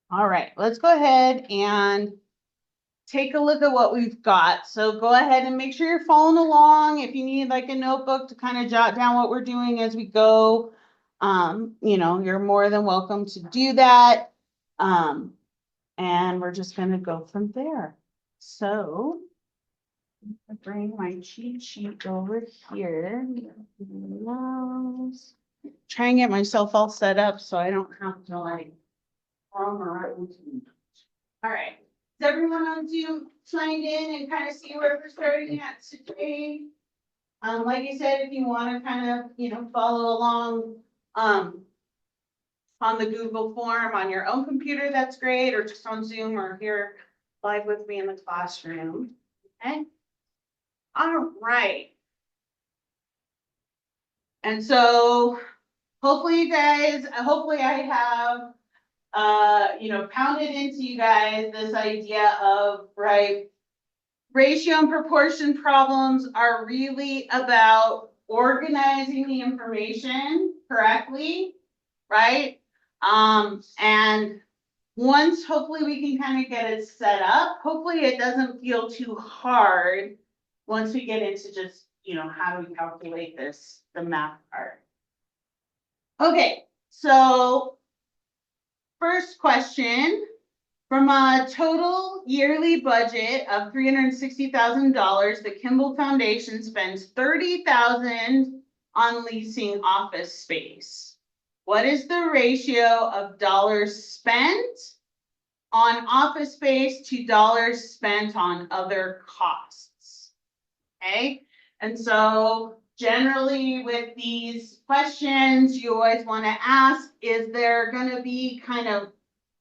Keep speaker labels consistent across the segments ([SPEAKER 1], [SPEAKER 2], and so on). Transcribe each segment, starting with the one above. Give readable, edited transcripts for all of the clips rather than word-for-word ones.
[SPEAKER 1] All right, let's go ahead and take a look at what we've got. So go ahead and make sure you're following along. If you need like a notebook to kind of jot down what we're doing as we go, you're more than welcome to do that. And we're just going to go from there. So I bring my cheat sheet over here. Try and get myself all set up so I don't have to like roam around. All right. Is everyone on Zoom signed in and kind of see where we're starting at today? Like I said, if you want to kind of, follow along on the Google form on your own computer, that's great, or just on Zoom or here live with me in the classroom. Okay. All right. And so hopefully you guys, hopefully I have pounded into you guys this idea of, right, ratio and proportion problems are really about organizing the information correctly, right? And once hopefully we can kind of get it set up, hopefully it doesn't feel too hard once we get into just, how do we calculate this, the math part. Okay, so first question. From a total yearly budget of $360,000, the Kimball Foundation spends $30,000 on leasing office space. What is the ratio of dollars spent on office space to dollars spent on other costs? Okay, and so generally with these questions, you always want to ask, is there going to be kind of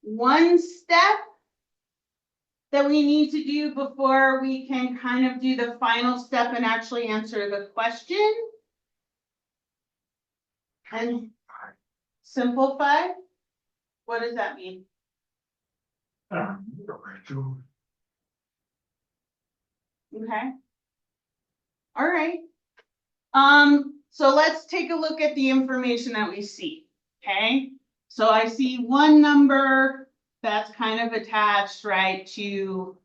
[SPEAKER 1] one step that we need to do before we can kind of do the final step and actually answer the question? And simplify? What does that mean? Okay. All right. So let's take a look at the information that we see. Okay. So I see one number that's kind of attached, right, to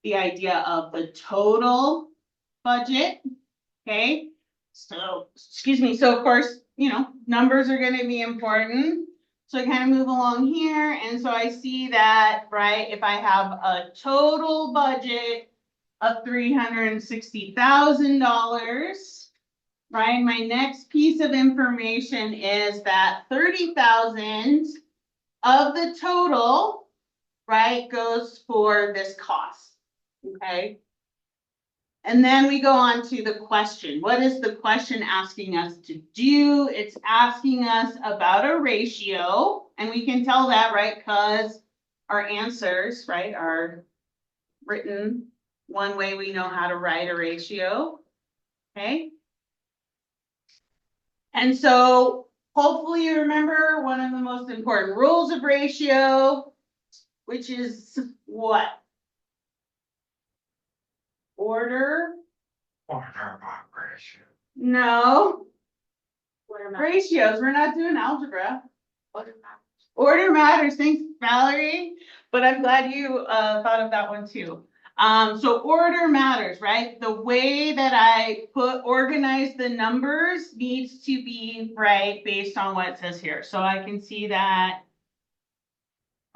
[SPEAKER 1] the idea of the total budget. Okay. So, excuse me. So of course, numbers are going to be important. So I kind of move along here. And so I see that, right, if I have a total budget of $360,000, right, my next piece of information is that 30,000 of the total, right, goes for this cost. Okay. And then we go on to the question. What is the question asking us to do? It's asking us about a ratio, and we can tell that, right, because our answers, right, are written one way we know how to write a ratio. Okay. And so hopefully you remember one of the most important rules of ratio, which is what? Order.
[SPEAKER 2] Order of ratio.
[SPEAKER 1] No. Ratios. We're not doing algebra. Order matters. Thanks, Valerie. But I'm glad you thought of that one too. So order matters, right? The way that I organize the numbers needs to be right based on what it says here. So I can see that,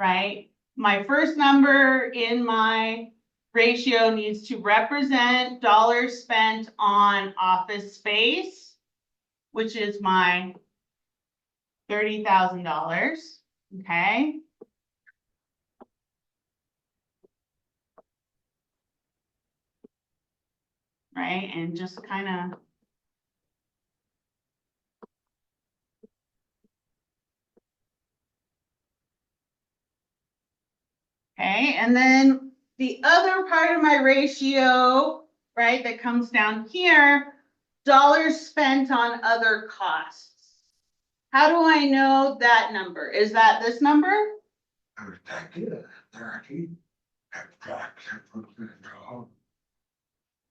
[SPEAKER 1] right? My first number in my ratio needs to represent dollars spent on office space, which is my $30,000. Okay. Right. And just kind of okay. And then the other part of my ratio, right, that comes down here, dollars spent on other costs. How do I know that number? Is that this number?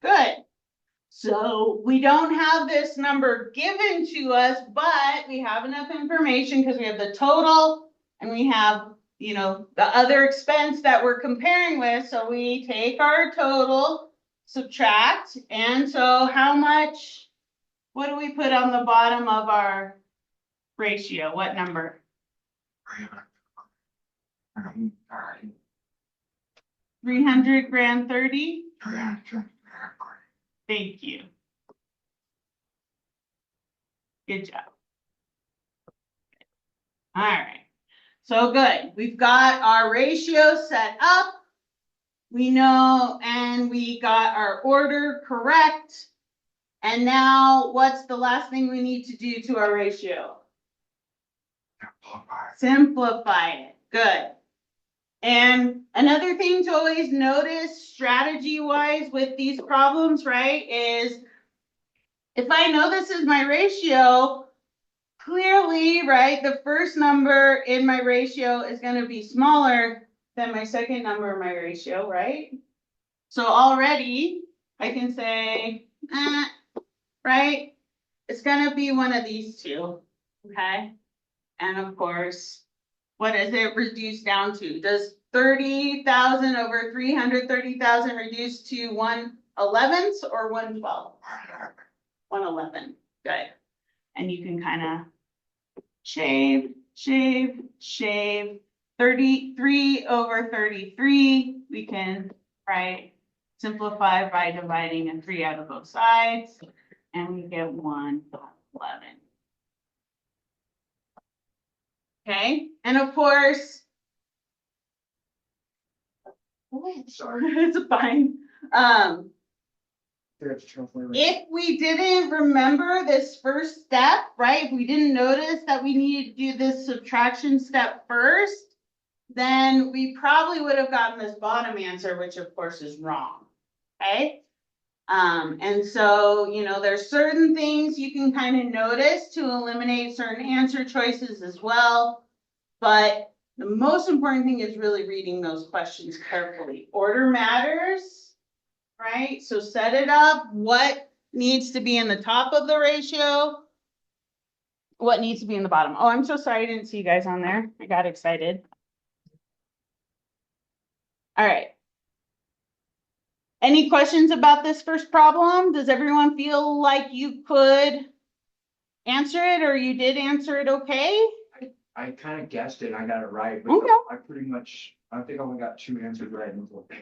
[SPEAKER 1] Good. So we don't have this number given to us, but we have enough information because we have the total and we have the other expense that we're comparing with. So we take our total, subtract, and so how much, what do we put on the bottom of our ratio? What number? 300 grand 30? Thank you. Good job. All right. So good. We've got our ratio set up. We know, and we got our order correct. And now what's the last thing we need to do to our ratio? Simplify it. Good. And another thing to always notice strategy-wise with these problems, right, is if I know this is my ratio, clearly, right, the first number in my ratio is going to be smaller than my second number in my ratio, right? So already I can say, right, it's going to be one of these two, okay? And of course, what does it reduce down to? Does 30,000 over 330,000 reduce to 1/11 or 1/12? 1/11. Good. And you can kind of shave. 33 over 33. We can, right, simplify by dividing a 3 out of both sides. And we get 1/11. Okay, and of course, sorry, it's fine. If we didn't remember this first step, right, if we didn't notice that we needed to do this subtraction step first, then we probably would have gotten this bottom answer, which of course is wrong. Okay. And so, there's certain things you can kind of notice to eliminate certain answer choices as well. But the most important thing is really reading those questions carefully. Order matters, right? So set it up. What needs to be in the top of the ratio? What needs to be in the bottom? Oh, I'm so sorry I didn't see you guys on there. I got excited. All right. Any questions about this first problem? Does everyone feel like you could answer it, or you did answer it okay?
[SPEAKER 2] I kind of guessed it. I got it right. But
[SPEAKER 1] Okay.
[SPEAKER 2] I think I only got 2 answers right.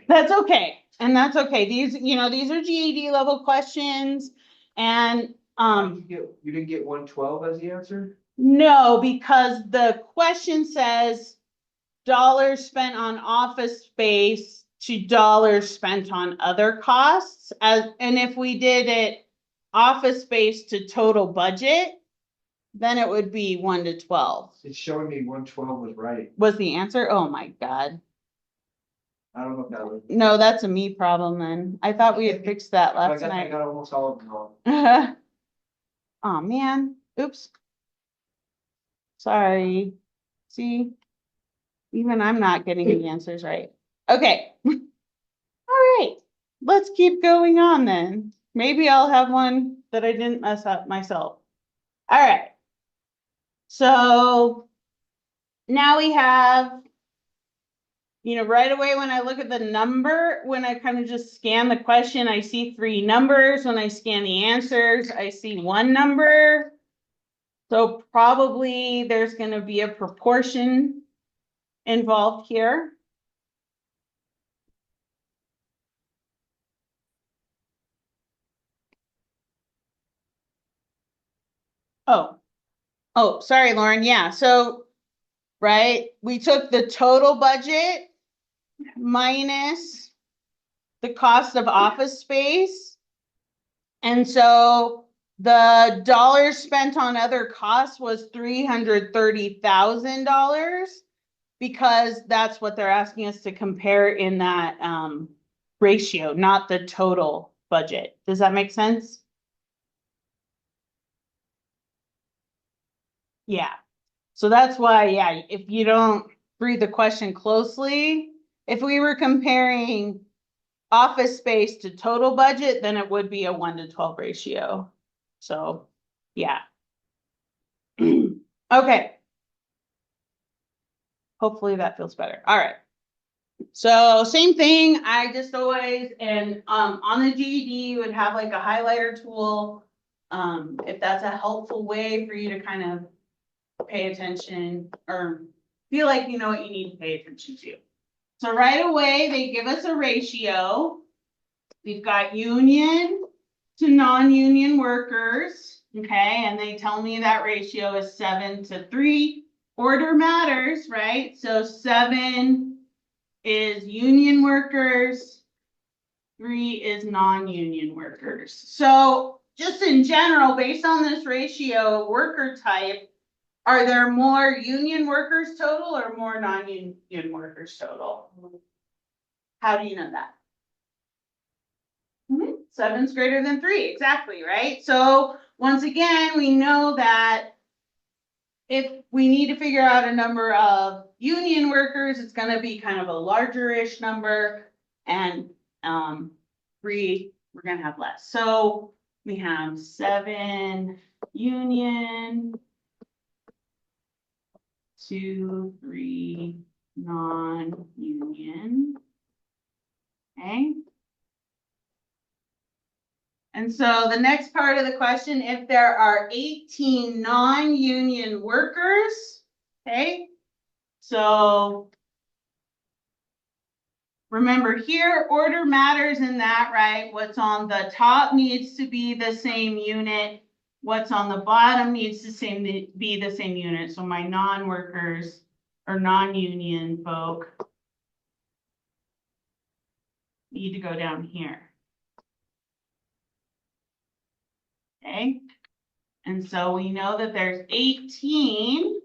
[SPEAKER 1] That's okay. And that's okay. These are GED level questions. And
[SPEAKER 2] you didn't get 112 as the answer?
[SPEAKER 1] No, because the question says dollars spent on office space to dollars spent on other costs. And if we did it office space to total budget, then it would be 1 to 12.
[SPEAKER 2] It's showing me 112 was right.
[SPEAKER 1] Was the answer? Oh my God.
[SPEAKER 2] I don't know if that was.
[SPEAKER 1] No, that's a me problem then. I thought we had fixed that last night.
[SPEAKER 2] I got almost all of them wrong.
[SPEAKER 1] Oh man. Oops. Sorry. See, even I'm not getting the answers right. Okay. All right. Let's keep going on then. Maybe I'll have one that I didn't mess up myself. All right. So now we have, right away when I look at the number, when I kind of just scan the question, I see 3 numbers. When I scan the answers, I see 1 number. So probably there's going to be a proportion involved here. Oh, sorry, Lauren. Yeah. So, right, we took the total budget minus the cost of office space. And so the dollars spent on other costs was $330,000 because that's what they're asking us to compare in that ratio, not the total budget. Does that make sense? Yeah. So that's why, yeah, if you don't read the question closely, if we were comparing office space to total budget, then it would be a 1 to 12 ratio. So, yeah. Okay. Hopefully that feels better. All right. So same thing, I just always, and on the GED, you would have like a highlighter tool. If that's a helpful way for you to kind of pay attention or feel like you know what you need to pay attention to. So right away, they give us a ratio. We've got union to non-union workers, okay? And they tell me that ratio is 7-3. Order matters, right? So 7 is union workers, 3 is non-union workers. So just in general, based on this ratio, worker type, are there more union workers total or more non-union workers total? How do you know that? 7's greater than 3, exactly, right? So once again, we know that if we need to figure out a number of union workers, it's going to be kind of a larger-ish number, and 3, we're going to have less. So we have 7 union, 2, 3 non-union. Okay. And so the next part of the question, if there are 18 non-union workers, okay, so remember here, order matters in that, right? What's on the top needs to be the same unit. What's on the bottom needs to be the same unit. So my non-workers or non-union folk need to go down here. Okay. And so we know that there's 18.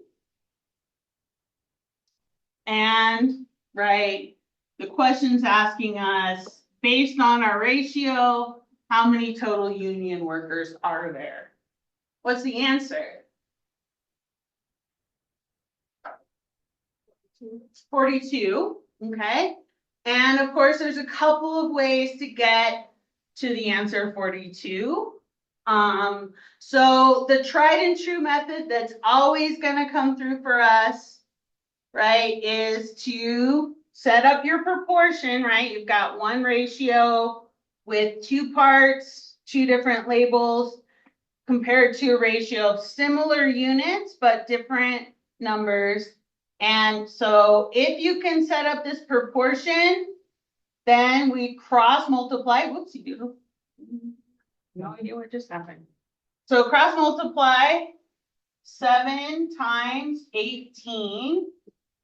[SPEAKER 1] And, right, the question's asking us, based on our ratio, how many total union workers are there? What's the answer? 42, okay? And of course, there's a couple of ways to get to the answer 42. So the tried and true method that's always going to come through for us, right, is to set up your proportion, right? You've got one ratio with 2 parts, 2 different labels, compared to a ratio of similar units, but different numbers. And so if you can set up this proportion, then we cross multiply. Whoopsie doodle. No idea what just happened. So cross multiply 7 times 18.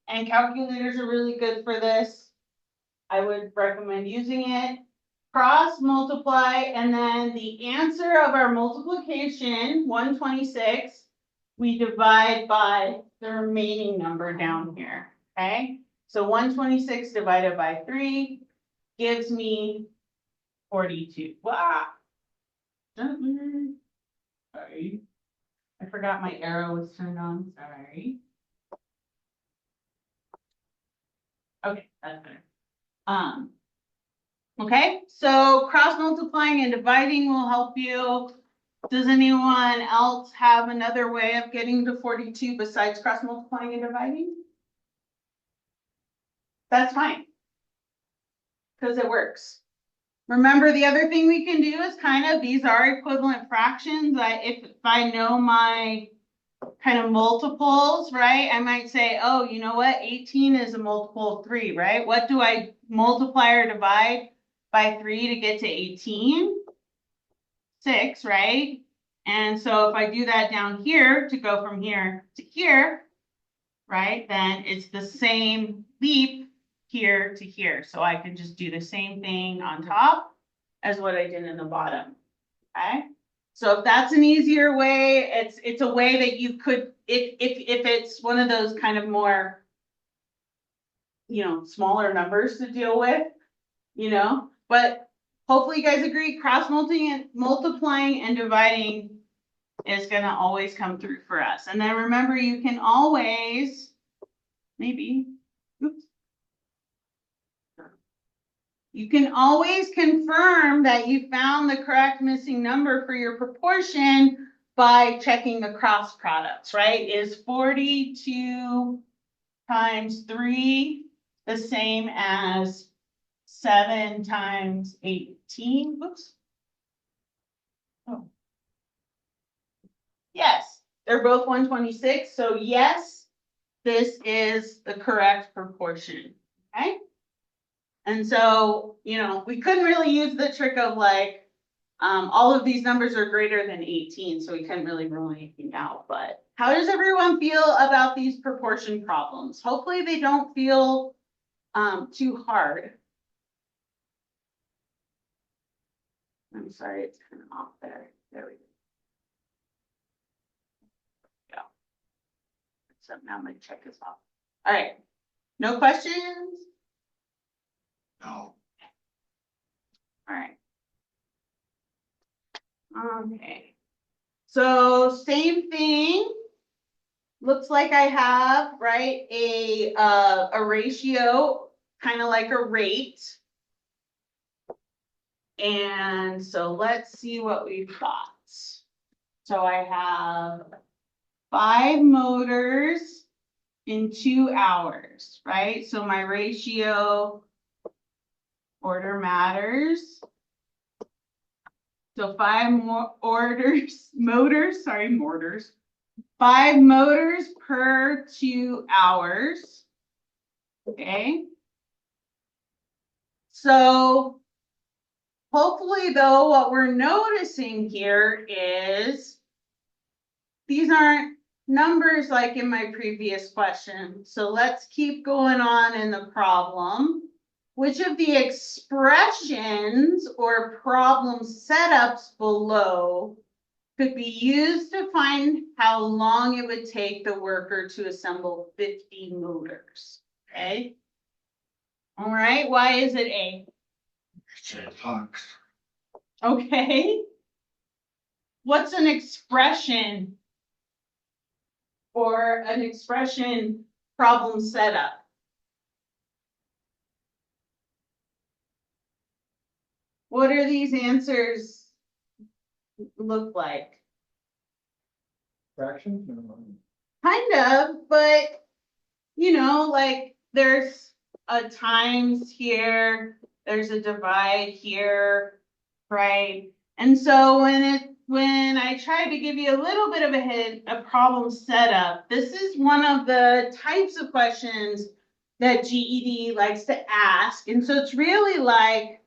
[SPEAKER 1] And calculators are really good for this. I would recommend using it. Cross multiply, and then the answer of our multiplication, 126, we divide by the remaining number down here, okay? So 126 divided by 3 gives me 42. Wow. Sorry. I forgot my arrow was turned on, sorry. Okay, that's better. Okay, so cross multiplying and dividing will help you. Does anyone else have another way of getting to 42 besides cross multiplying and dividing? That's fine, because it works. Remember, the other thing we can do is kind of, these are equivalent fractions. If I know my kind of multiples, right? I might say, oh, you know what? 18 is a multiple of 3, right? What do I multiply or divide by 3 to get to 18? 6, right? And so if I do that down here to go from here to here, right, then it's the same leap here to here. So I can just do the same thing on top as what I did in the bottom, okay? So if that's an easier way, it's a way that you could, if it's one of those kind of more, smaller numbers to deal with, but hopefully you guys agree, cross multiplying and dividing is going to always come through for us. And then remember, you can always, you can always confirm that you found the correct missing number for your proportion by checking the cross products, right? Is 42 times 3 the same as 7 times 18? Oops. Oh. Yes, they're both 126. So yes, this is the correct proportion. Okay. And so, you know, we couldn't really use the trick of like, all of these numbers are greater than 18, so we couldn't really rule anything out. But how does everyone feel about these proportion problems? Hopefully they don't feel too hard. I'm sorry, it's kind of off there. There we go. So now my check is off. All right, no questions?
[SPEAKER 2] No.
[SPEAKER 1] All right. Okay. So same thing. Looks like I have, right, a ratio, kind of like a rate. And so let's see what we've got. So I have 5 motors in 2 hours, right? So my ratio order matters. So 5 motors, 5 motors per 2 hours. Okay. So hopefully though, what we're noticing here is these aren't numbers like in my previous question. So let's keep going on in the problem. Which of the expressions or problem setups below could be used to find how long it would take the worker to assemble 50 motors? Okay. All right. Why is it A? Okay. What's an expression or an expression problem setup? What are these answers look like?
[SPEAKER 2] Fractions?
[SPEAKER 1] Kind of, but you know, like there's a times here, there's a divide here, right? And so when I try to give you a little bit of a hint, a problem setup, this is one of the types of questions that GED likes to ask. And so it's really like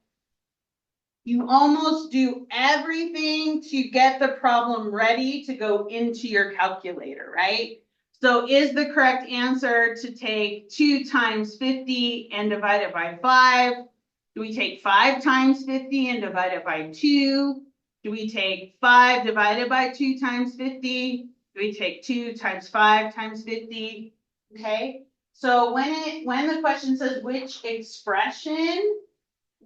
[SPEAKER 1] you almost do everything to get the problem ready to go into your calculator, right? So is the correct answer to take 2 times 50 and divide it by 5? Do we take 5 times 50 and divide it by 2? Do we take 5 divided by 2 times 50? Do we take 2 times 5 times 50? Okay. So when the question says which expression,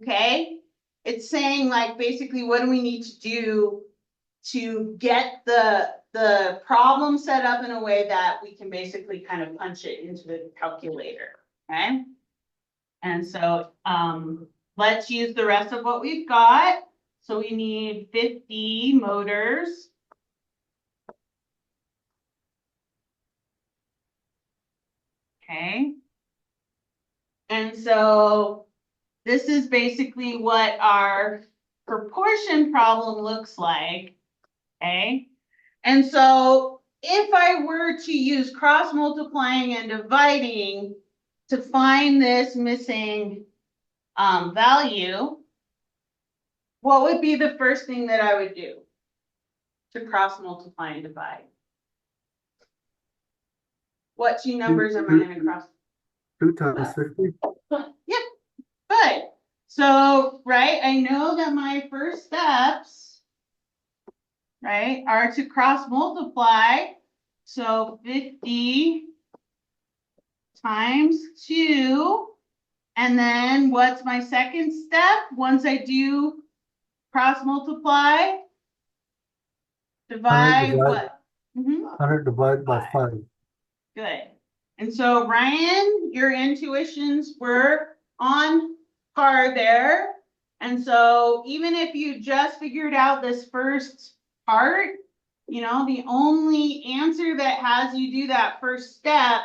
[SPEAKER 1] okay, it's saying like basically what do we need to do to get the problem set up in a way that we can basically kind of punch it into the calculator, okay? And so let's use the rest of what we've got. So we need 50 motors. Okay. And so this is basically what our proportion problem looks like. Okay. And so if I were to use cross multiplying and dividing to find this missing value, what would be the first thing that I would do to cross multiply and divide? What 2 numbers am I going to cross?
[SPEAKER 3] 2 times 50.
[SPEAKER 1] Yep, good. So, right, I know that my first steps, right, are to cross multiply. So 50 times 2. And then what's my second step? Once I do cross multiply, divide what?
[SPEAKER 3] 100 divided by 5.
[SPEAKER 1] Good. And so Ryan, your intuitions were on par there. And so even if you just figured out this first part, you know, the only answer that has you do that first step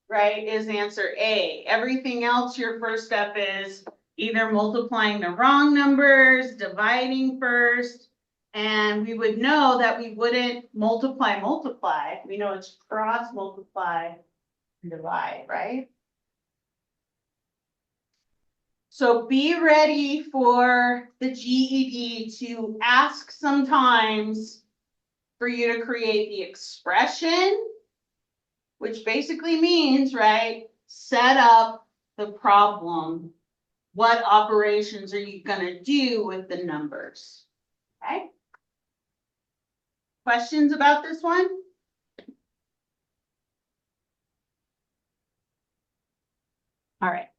[SPEAKER 1] right, is answer A. Everything else, your first step is either multiplying the wrong numbers, dividing first, and we would know that we wouldn't multiply. We know it's cross multiply and divide, right? So be ready for the GED to ask sometimes for you to create the expression, which basically means, right, set up the problem. What operations are you going to do with the numbers? Okay. Questions about this one? All right.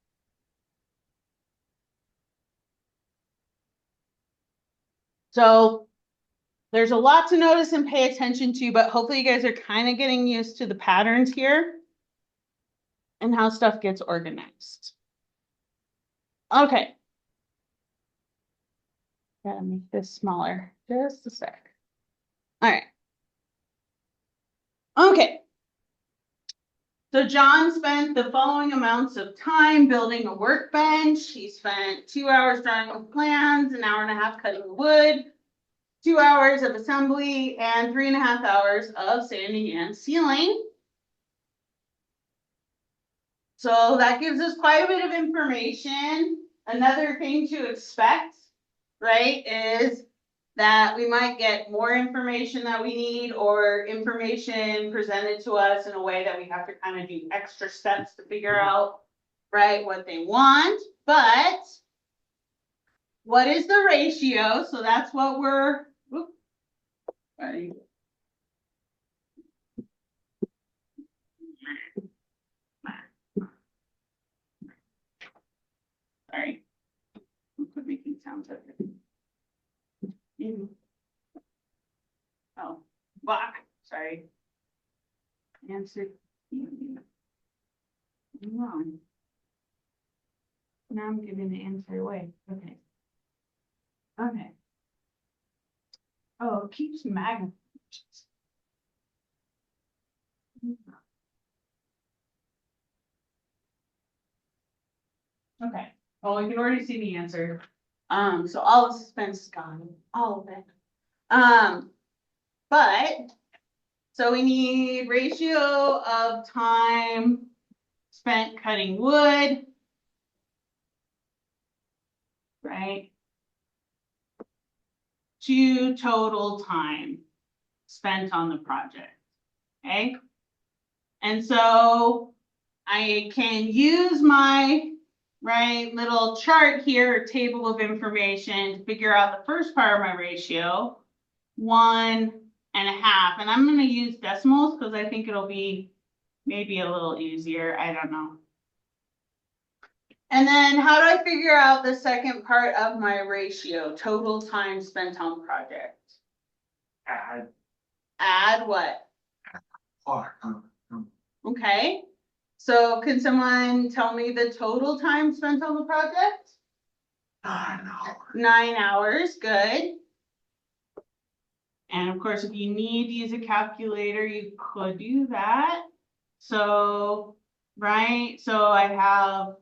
[SPEAKER 1] So there's a lot to notice and pay attention to, but hopefully you guys are kind of getting used to the patterns here and how stuff gets organized. Okay. Gotta make this smaller, just a sec. All right. Okay. So John spent the following amounts of time building a workbench. He spent 2 hours drawing the plans, an hour and a half cutting the wood, 2 hours of assembly, and 3.5 hours of sanding and sealing. So that gives us quite a bit of information. Another thing to expect, right, is that we might get more information that we need or information presented to us in a way that we have to kind of do extra steps to figure out, right, what they want. But what is the ratio? So that's what we're, whoop, sorry. Sorry. Quit making sounds of it. Oh, fuck. Sorry. Answer. Wrong. Now I'm giving the answer away. Okay. Okay. Oh, it keeps magnifying. Okay. Well, you can already see the answer. So all the suspense is gone. All of it. But so we need ratio of time spent cutting wood, right? To total time spent on the project. Okay. And so I can use my little chart here, table of information to figure out the first part of my ratio, 1.5. And I'm going to use decimals because I think it'll be maybe a little easier. I don't know. And then how do I figure out the second part of my ratio, total time spent on project? Add what? Okay. So can someone tell me the total time spent on the project?
[SPEAKER 2] 9 hours.
[SPEAKER 1] 9 hours, good. And of course, if you need to use a calculator, you could do that. So, right, so I have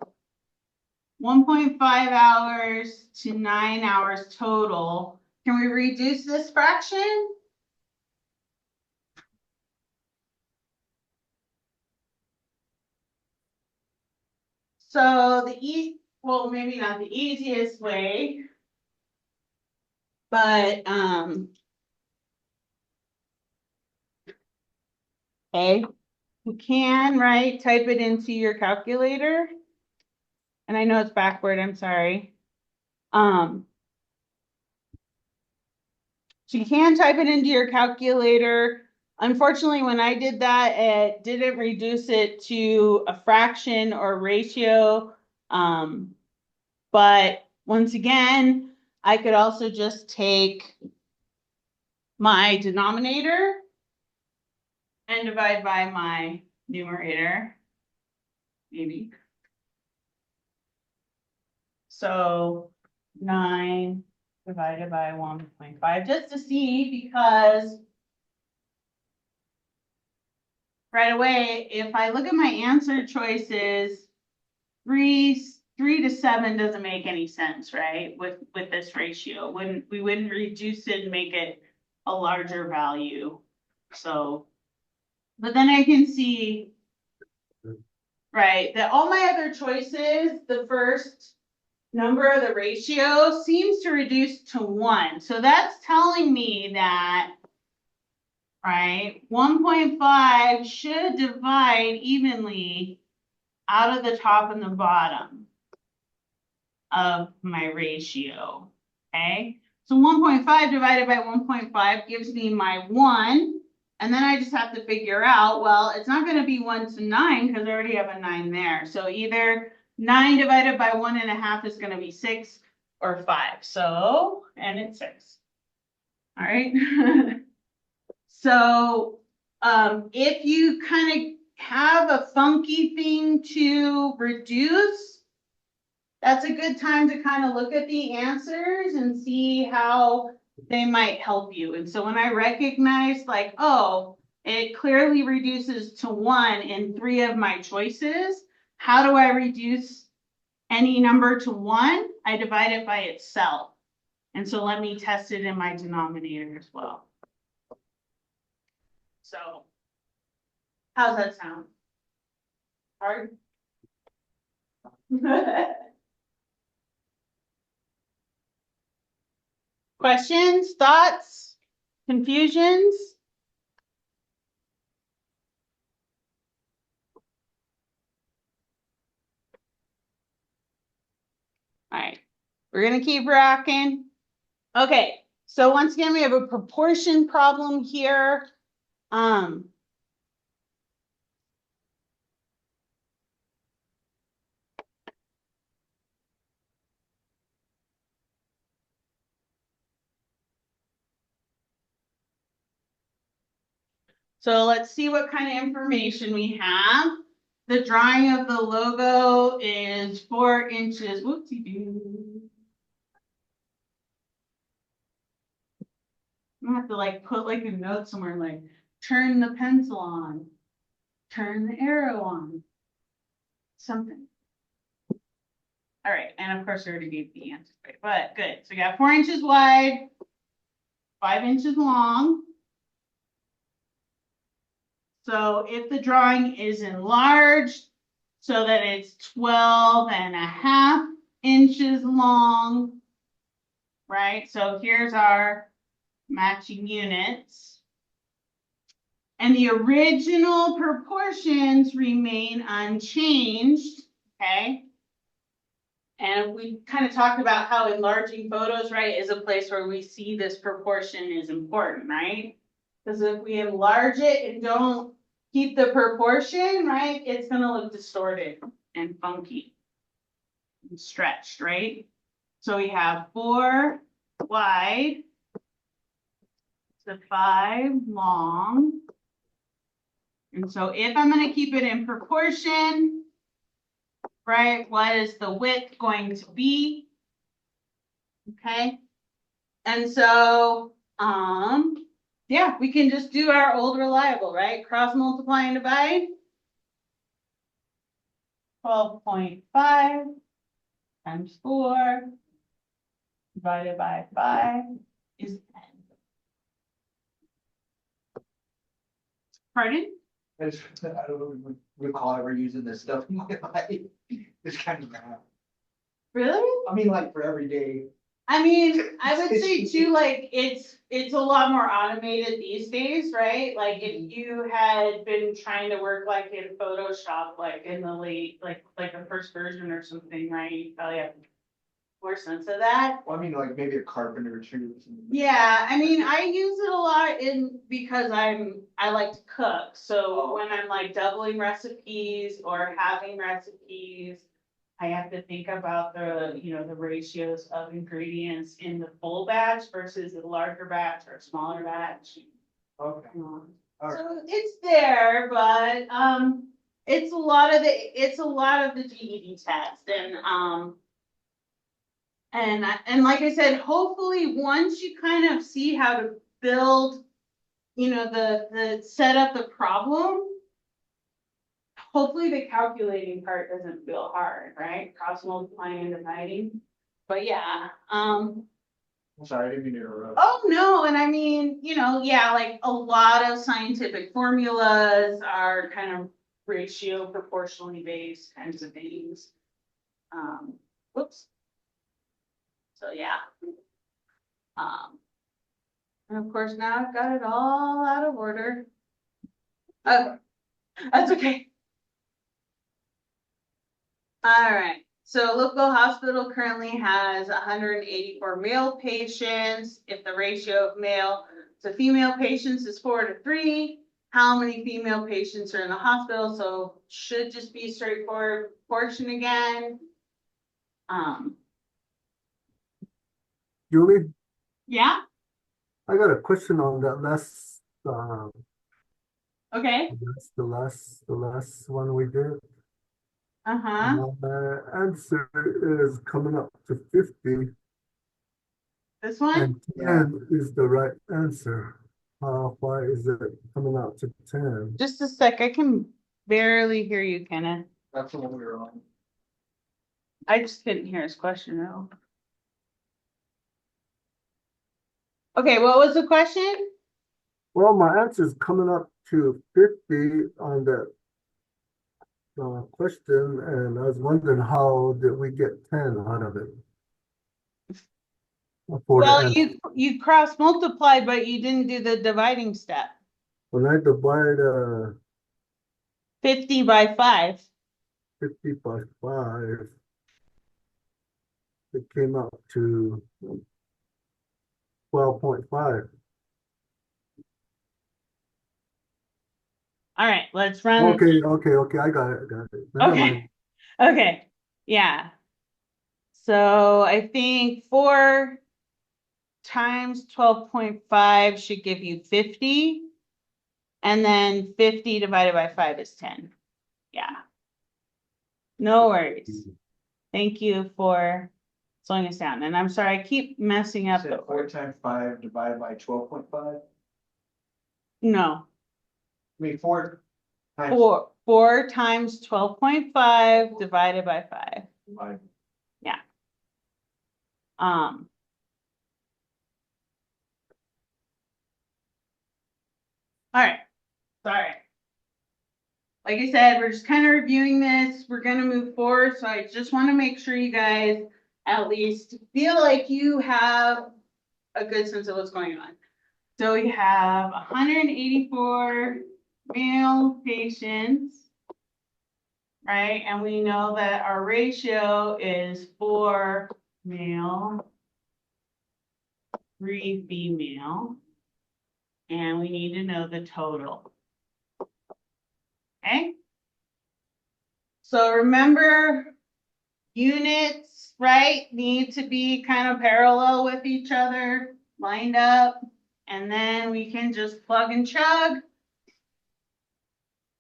[SPEAKER 1] 1.5 hours to 9 hours total. Can we reduce this fraction? So well, maybe not the easiest way, but okay, you can, right, type it into your calculator. And I know it's backward, I'm sorry. So you can type it into your calculator. Unfortunately, when I did that, it didn't reduce it to a fraction or ratio. But once again, I could also just take my denominator and divide by my numerator, maybe. So 9 divided by 1.5, just to see, because right away, if I look at my answer choices, 3 to 7 doesn't make any sense, right? With this ratio, we wouldn't reduce it and make it a larger value. So, but then I can see, right, that all my other choices, the first number of the ratio seems to reduce to 1. So that's telling me that, right, 1.5 should divide evenly out of the top and the bottom of my ratio, okay? So 1.5 divided by 1.5 gives me my 1, and then I just have to figure out, well, it's not going to be 1 to 9 because I already have a 9 there. So either 9 divided by 1.5 is going to be 6 or 5. So, and it's 6. All right. So if you kind of have a funky thing to reduce, that's a good time to kind of look at the answers and see how they might help you. And so when I recognize like, oh, it clearly reduces to 1 in 3 of my choices, how do I reduce any number to 1? I divide it by itself. And so let me test it in my denominator as well. So how's that sound? Hard? Questions, thoughts, confusions? All right, we're gonna keep rocking. Okay, so once again, we have a proportion problem here. So let's see what kind of information we have. The drawing of the logo is 4 inches. Whoopsie-doo. I'm gonna have to like put like a note somewhere like turn the pencil on, turn the arrow on, something. All right, and of course I already gave the answer, but good. So we got 4 inches wide, 5 inches long. So if the drawing is enlarged so that it's 12.5 inches long, right? So here's our matching units. And the original proportions remain unchanged, okay? And we kind of talked about how enlarging photos, right, is a place where we see this proportion is important, right? Because if we enlarge it and don't keep the proportion, right, it's going to look distorted and funky and stretched, right? So we have 4 wide to 5 long. And so if I'm going to keep it in proportion, right, what is the width going to be? Okay. And so, yeah, we can just do our old reliable, right? Cross multiply and divide. 12.5 times 4 divided by 5 is 10. Pardon?
[SPEAKER 2] I don't recall ever using this stuff in my life. It's kind of bad.
[SPEAKER 1] Really?
[SPEAKER 2] I mean, like for every day.
[SPEAKER 1] I mean, I would say too, like it's a lot more automated these days, right? Like if you had been trying to work like in Photoshop, like in the late, like the first version or something, right? You probably have more sense of that.
[SPEAKER 2] Well, I mean, like maybe a carpenter too.
[SPEAKER 1] Yeah, I mean, I use it a lot because I like to cook. So when I'm like doubling recipes or having recipes, I have to think about the ratios of ingredients in the full batch versus a larger batch or a smaller batch.
[SPEAKER 2] Okay.
[SPEAKER 1] So it's there, but it's a lot of the GED test and like I said, hopefully once you kind of see how to build, the set up the problem, hopefully the calculating part doesn't feel hard, right? Cross multiplying and dividing. But yeah,
[SPEAKER 2] I'm sorry, I didn't mean to interrupt.
[SPEAKER 1] oh, no, and I mean, you know, yeah, like a lot of scientific formulas are kind of ratio proportionally based kinds of things. Whoops. So yeah. And of course now I've got it all out of order. That's okay. All right, so local hospital currently has 184 male patients. If the ratio of male to female patients is 4:3, how many female patients are in the hospital? So should just be straightforward proportion again.
[SPEAKER 3] Julie,
[SPEAKER 1] Yeah,
[SPEAKER 3] I got a question on that last,
[SPEAKER 1] okay.
[SPEAKER 3] the last one we did.
[SPEAKER 1] Uh-huh,
[SPEAKER 3] Answer is coming up to 50
[SPEAKER 1] this one?
[SPEAKER 3] and 10 is the right answer. Why is it coming out to 10?
[SPEAKER 1] Just a sec, I can barely hear you, Kenneth.
[SPEAKER 2] That's the one we were on.
[SPEAKER 1] I just couldn't hear his question at all. Okay, what was the question?
[SPEAKER 3] Well, my answer is coming up to 50 on that question, and I was wondering how did we get 10 out of it? For the
[SPEAKER 1] Well,
[SPEAKER 3] answer.
[SPEAKER 1] you cross multiplied, but you didn't do the dividing step.
[SPEAKER 3] When I divide
[SPEAKER 1] 50 by 5.
[SPEAKER 3] 50 by 5, it came out to 12.5.
[SPEAKER 1] All right, let's run.
[SPEAKER 3] Okay, I got it, Never
[SPEAKER 1] Okay.
[SPEAKER 3] mind.
[SPEAKER 1] Okay. Yeah. So I think 4 times 12.5 should give you 50. And then 50 divided by 5 is 10. Yeah. No worries. Thank you for slowing us down. And I'm sorry, I keep messing up.
[SPEAKER 2] Said 4 times 5 divided by 12.5.
[SPEAKER 1] No,
[SPEAKER 2] I mean, 4 times.
[SPEAKER 1] 4 times 12.5 divided by 5.
[SPEAKER 2] Divide.
[SPEAKER 1] Yeah. All right. Sorry. Like I said, we're just kind of reviewing this. We're going to move forward. So I just want to make sure you guys at least feel like you have a good sense of what's going on. So we have 184 male patients, right? And we know that our ratio is 4 male, 3 female. And we need to know the total. Okay? So remember, units, right, need to be kind of parallel with each other, lined up, and then we can just plug and chug.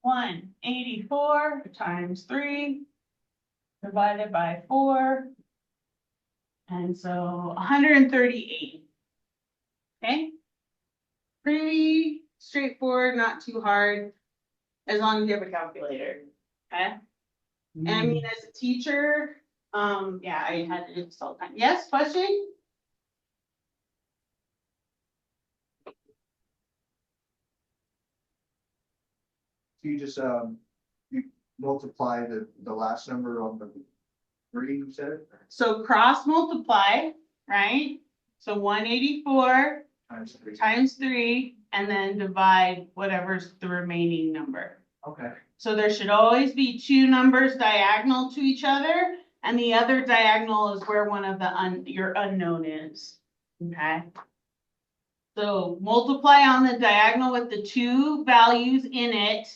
[SPEAKER 1] 184 times 3 divided by 4. And so 138. Okay? Pretty straightforward, not too hard, as long as you have a calculator. Okay? And I mean, as a teacher, yeah, I had to do this all the time. Yes, question?
[SPEAKER 2] So you just, you multiply the last number on the 3, you said?
[SPEAKER 1] So cross multiply, right? So 184
[SPEAKER 2] Times 3.
[SPEAKER 1] times 3, and then divide whatever's the remaining number.
[SPEAKER 2] Okay.
[SPEAKER 1] So there should always be 2 numbers diagonal to each other, and the other diagonal is where one of the your unknown is. Okay. So multiply on the diagonal with the 2 values in it,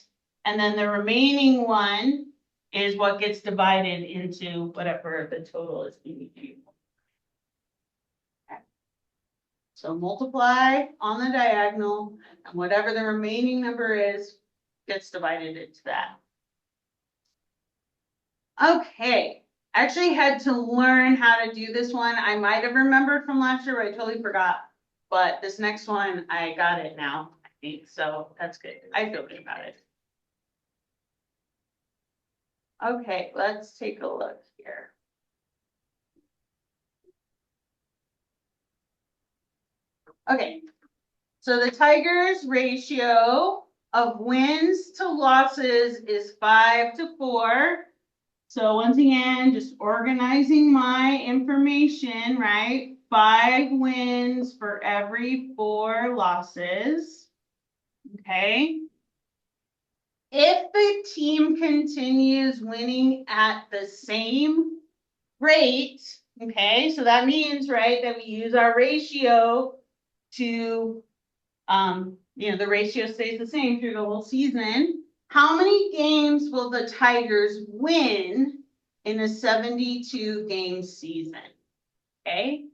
[SPEAKER 1] and then the remaining one is what gets divided into whatever the total is being used. Okay. So multiply on the diagonal, and whatever the remaining number is gets divided into that. Okay, I actually had to learn how to do this one. I might have remembered from last year, but I totally forgot. But this next one, I got it now, I think. So that's good. I feel good about it. Okay, let's take a look here. Okay, so the Tigers' ratio of wins to losses is 5-4. So once again, just organizing my information, right? 5 wins for every 4 losses. Okay. If the team continues winning at the same rate, okay, so that means, right, that we use our ratio to, the ratio stays the same through the whole season. How many games will the Tigers win in a 72 game season? Okay.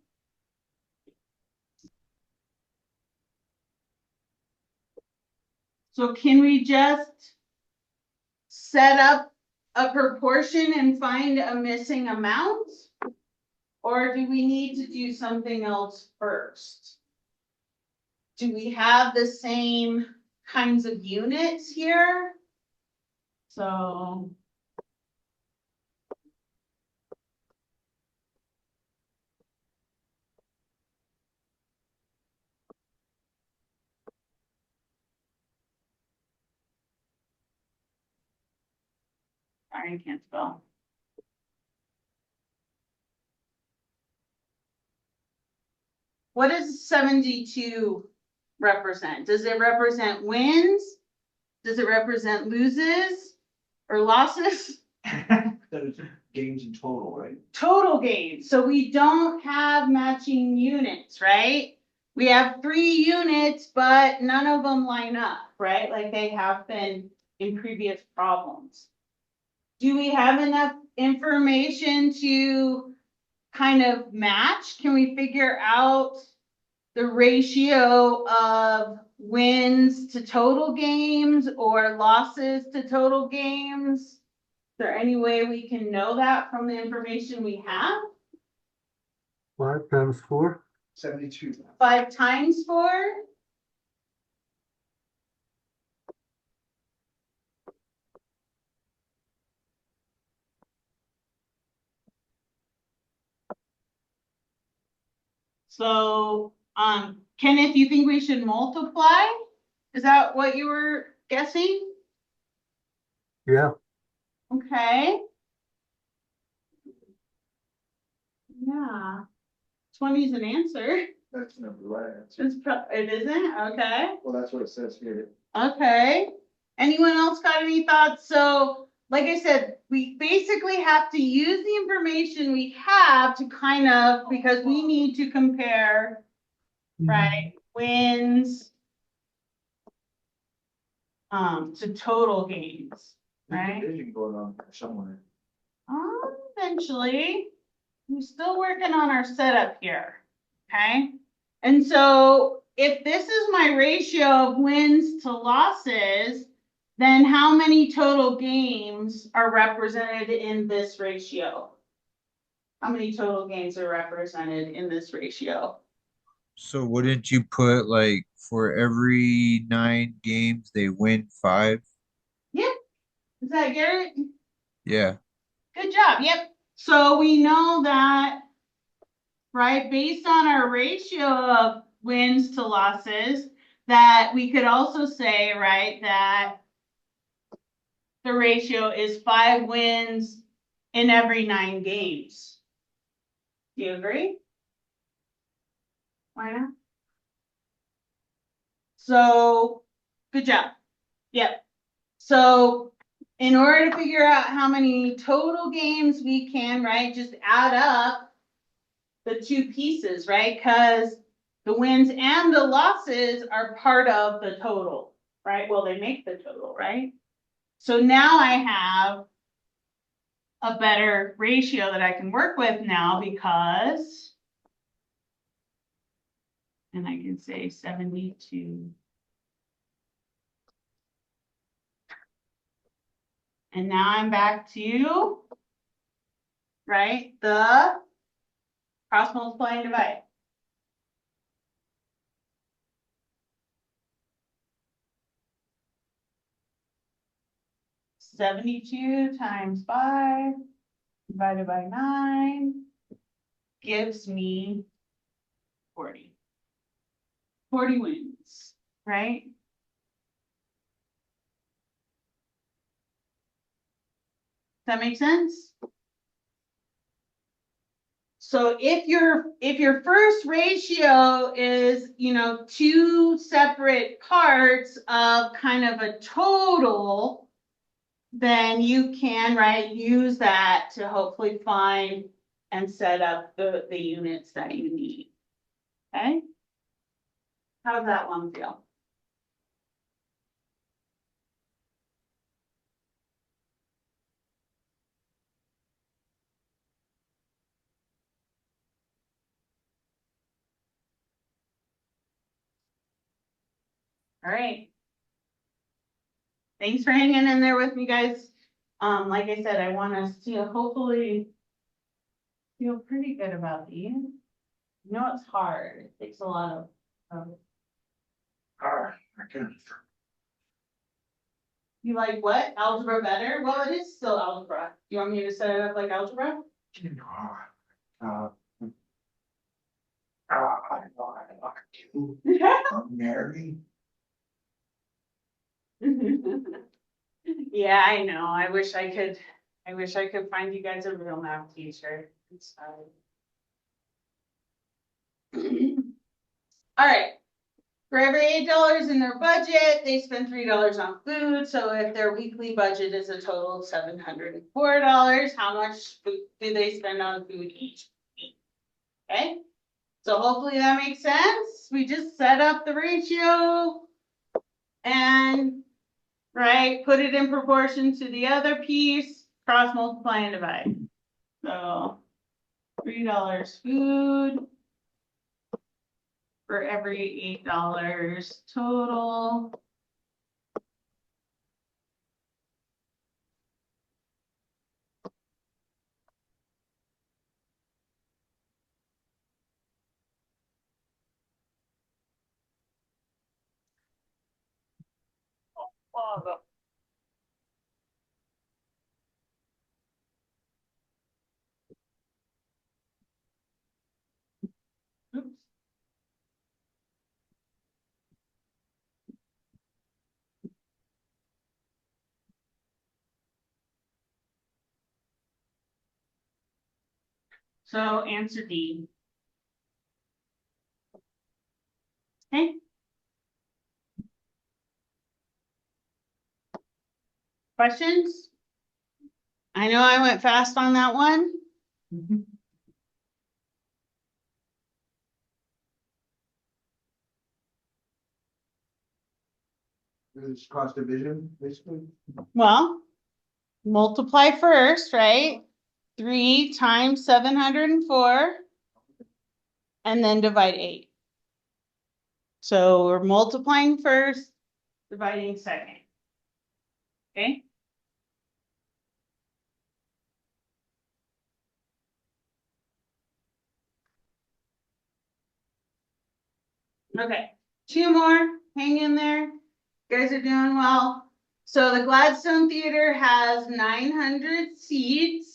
[SPEAKER 1] So can we just set up a proportion and find a missing amount? Or do we need to do something else first? Do we have the same kinds of units here? So sorry, I can't spell. What does 72 represent? Does it represent wins? Does it represent loses or losses?
[SPEAKER 2] Those games in total, right?
[SPEAKER 1] Total games. So we don't have matching units, right? We have 3 units, but none of them line up, right? Like they have been in previous problems. Do we have enough information to kind of match? Can we figure out the ratio of wins to total games or losses to total games? Is there any way we can know that from the information we have?
[SPEAKER 3] 5 times 4.
[SPEAKER 2] 72.
[SPEAKER 1] 5 times 4? So, Kenneth, you think we should multiply? Is that what you were guessing?
[SPEAKER 3] Yeah.
[SPEAKER 1] Okay. Yeah. 20 is an answer.
[SPEAKER 2] That's never the right answer.
[SPEAKER 1] It isn't? Okay.
[SPEAKER 2] Well, that's what it says here.
[SPEAKER 1] Okay. Anyone else got any thoughts? So, like I said, we basically have to use the information we have to kind of, because we need to compare, right, wins to total games,
[SPEAKER 2] There's
[SPEAKER 1] right?
[SPEAKER 2] division going on somewhere.
[SPEAKER 1] Eventually, we're still working on our setup here, okay? And so if this is my ratio of wins to losses, then how many total games are represented in this ratio? How many total games are represented in this ratio?
[SPEAKER 4] So wouldn't you put like for every 9 games they win 5?
[SPEAKER 1] Yep. Does that get it?
[SPEAKER 4] Yeah.
[SPEAKER 1] Good job. Yep. So we know that, right, based on our ratio of wins to losses, that we could also say, right, that the ratio is 5 wins in every 9 games. Do you agree? Why not? So, good job. Yep. So, in order to figure out how many total games we can, right, just add up the 2 pieces, right? Because the wins and the losses are part of the total, right? Well, they make the total, right? So now I have a better ratio that I can work with now because, and I can say 72. And now I'm back to, right, the cross multiply and divide. 72 times 5 divided by 9 gives me 40. 40 wins, right? Does that make sense? So if your first ratio is, two separate parts of kind of a total, then you can, right, use that to hopefully find and set up the units that you need. Okay? How's that one feel? All right. Thanks for hanging in there with me, guys. Like I said, I want us to hopefully feel pretty good about these. It's hard. It takes a lot of
[SPEAKER 2] I can.
[SPEAKER 1] you like what? Algebra better? Well, it is still algebra. You want me to set it up like algebra?
[SPEAKER 2] I like you. I'm married.
[SPEAKER 1] Yeah, I know. I wish I could find you guys a real math teacher. I'm sorry. All right. For every $8 in their budget, they spend $3 on food. So if their weekly budget is a total of $704, how much do they spend on food each week? Okay. So hopefully that makes sense. We just set up the ratio and, right, put it in proportion to the other piece, cross multiply and divide. So $3 food for every $8 total. Oops. So answer D. Okay. Questions? I know I went fast on that one.
[SPEAKER 2] This is cost division, basically.
[SPEAKER 1] Well, multiply first, right? 3 times 704 and then divide 8. So we're multiplying first, dividing second. Okay? Okay, 2 more. Hang in there. You guys are doing well. So the Gladstone Theater has 900 seats.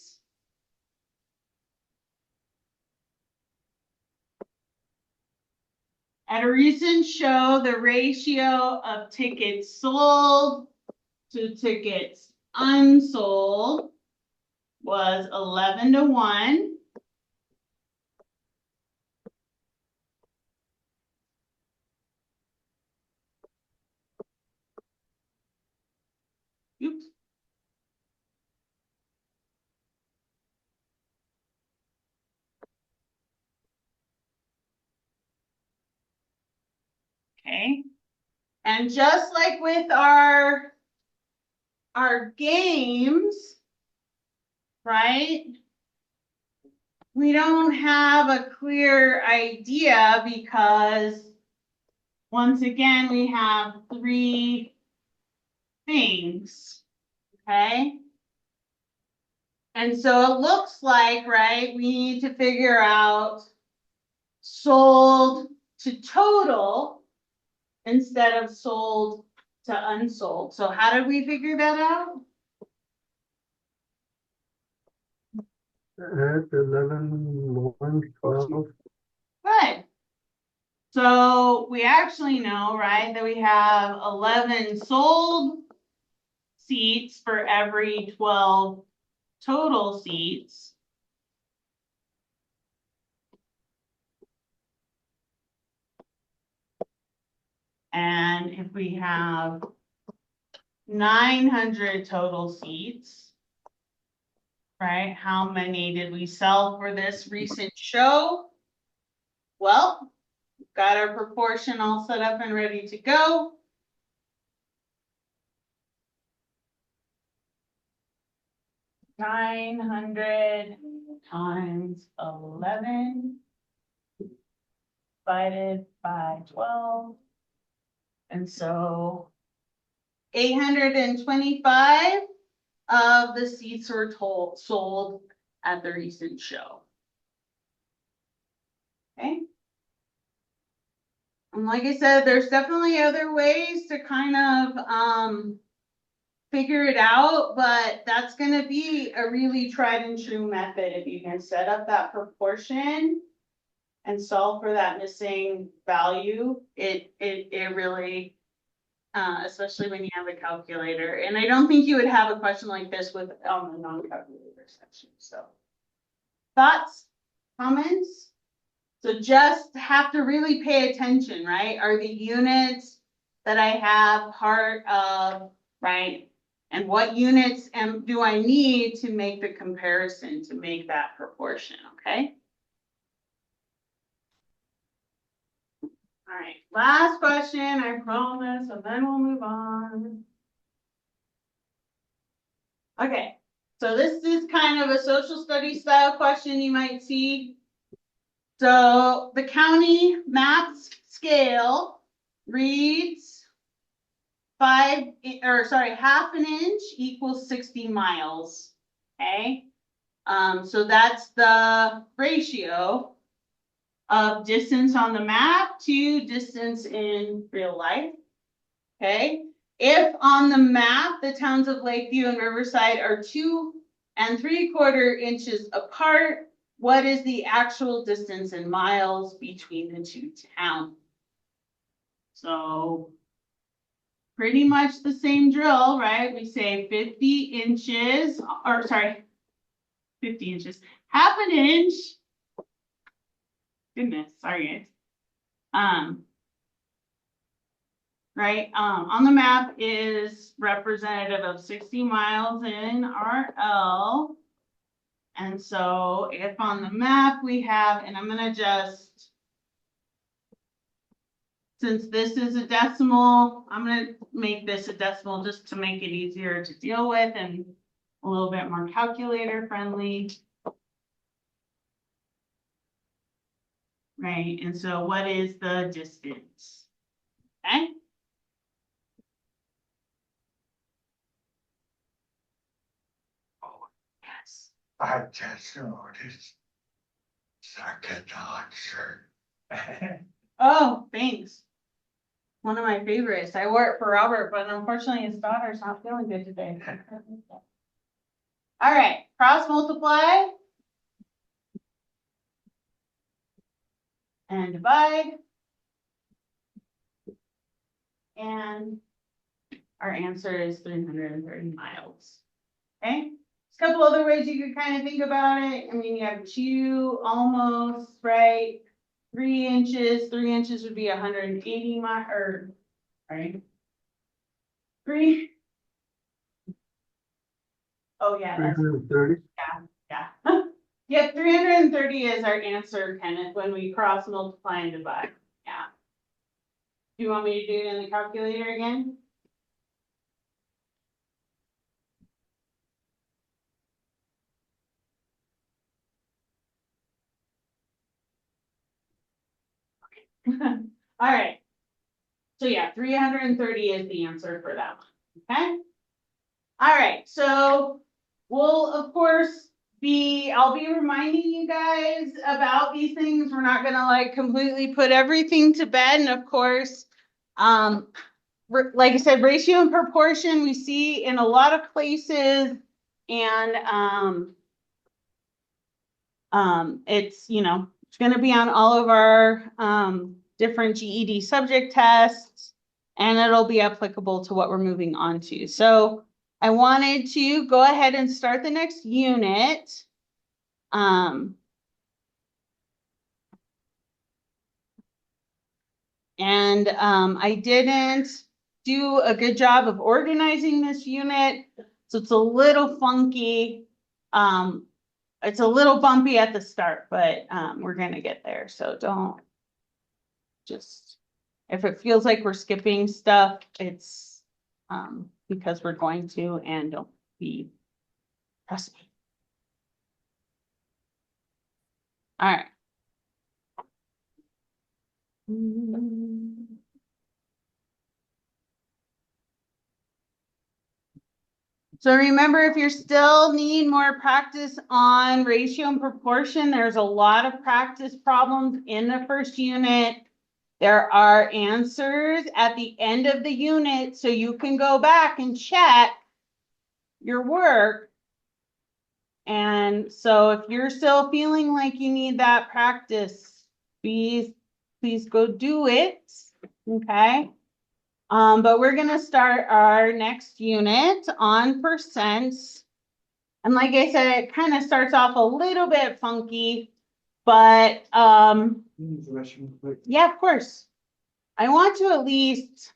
[SPEAKER 1] At a recent show, the ratio of tickets sold to tickets unsold was 11-1. Oops. Okay. And just like with our games, right? We don't have a clear idea because once again, we have 3 things, okay? And so it looks like, right, we need to figure out sold to total instead of sold to unsold. So how did we figure that out?
[SPEAKER 3] 8, 11, 1, 12.
[SPEAKER 1] Good. So we actually know, right, that we have 11 sold seats for every 12 total seats. And if we have 900 total seats, right, how many did we sell for this recent show? Well, got our proportion all set up and ready to go. $900 times 11 divided by 12. And so 825 of the seats were sold at the recent show. Okay. And like I said, there's definitely other ways to kind of figure it out, but that's going to be a really tried and true method. If you can set up that proportion and solve for that missing value, it really, especially when you have a calculator. And I don't think you would have a question like this with the non-calculator section. So thoughts, comments? So just have to really pay attention, right? Are the units that I have part of, right? And what units do I need to make the comparison to make that proportion, okay? All right, last question, I promise, and then we'll move on. Okay, so this is kind of a social studies style question you might see. So the county maps scale reads half an inch equals 60 miles. Okay. So that's the ratio of distance on the map to distance in real life. Okay. If on the map, the towns of Lakeview and Riverside are 2 3/4 inches apart, what is the actual distance in miles between the two towns? So pretty much the same drill, right? We say 50 inches, or sorry, 50 inches, half an inch. Goodness, sorry guys. Right, on the map is representative of 60 miles in RL. And so if on the map we have, and I'm gonna just, since this is a decimal, I'm gonna make this a decimal just to make it easier to deal with and a little bit more calculator friendly. Right, and so what is the distance? Okay. Yes.
[SPEAKER 2] I just noticed. Second answer.
[SPEAKER 1] Oh, thanks. One of my favorites. I wore it for Robert, but unfortunately his daughter's not feeling good today. All right, cross multiply and divide. And our answer is 330 miles. Okay, there's a couple other ways you could kind of think about it. I mean, you have 2 almost, right? 3 inches, 3 inches would be 180 miles, or, right? 3. Oh, yeah, that's
[SPEAKER 3] 330.
[SPEAKER 1] yeah. Yep, 330 is our answer, Kenneth, when we cross multiply and divide. Yeah. Do you want me to do it in the calculator again? All right. So yeah, 330 is the answer for that one. Okay. All right. So we'll of course I'll be reminding you guys about these things. We're not gonna like completely put everything to bed. And of course, like I said, ratio and proportion we see in a lot of places, and It's, it's gonna be on all of our, different GED subject tests, and it'll be applicable to what we're moving on to. So I wanted to go ahead and start the next unit. I didn't do a good job of organizing this unit, so it's a little funky. It's a little bumpy at the start, but we're gonna get there. So don't just, if it feels like we're skipping stuff, it's because we're going to, and don't be, trust me. All right. So remember, if you still need more practice on ratio and proportion, there's a lot of practice problems in the first unit. There are answers at the end of the unit, so you can go back and check your work. And so if you're still feeling like you need that practice, please go do it. Okay. But we're gonna start our next unit on percents. And like I said, it kind of starts off a little bit funky, but yeah, of course. I want to at least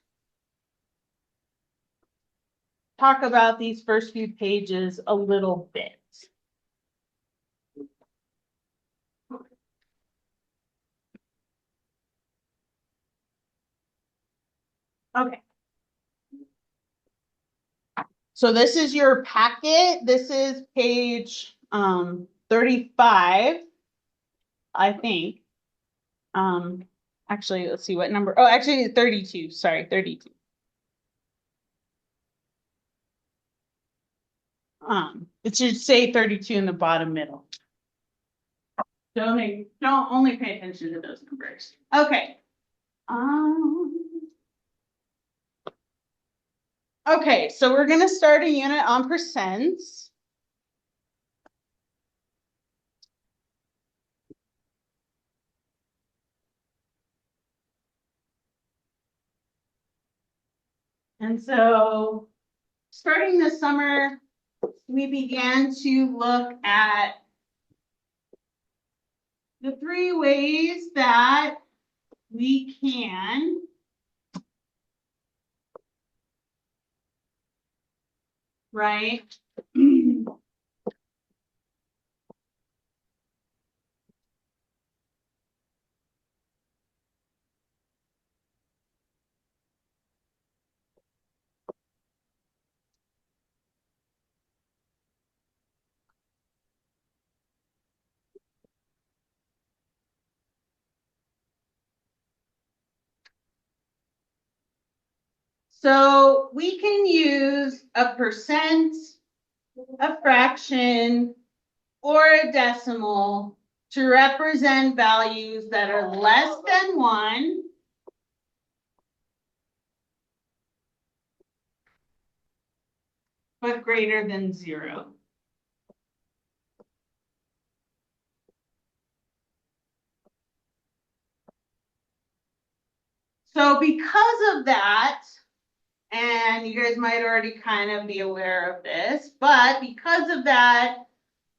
[SPEAKER 1] talk about these first few pages a little bit. Okay. So this is your packet. This is page 35, I think. Actually, let's see what number. Oh, actually 32. Sorry, 32. It should say 32 in the bottom middle. Don't only pay attention to those numbers. Okay. Okay, so we're gonna start a unit on percents. And so starting this summer, we began to look at the 3 ways that we can write so we can use a percent, a fraction, or a decimal to represent values that are less than 1 but greater than 0. So because of that, and you guys might already kind of be aware of this, but because of that,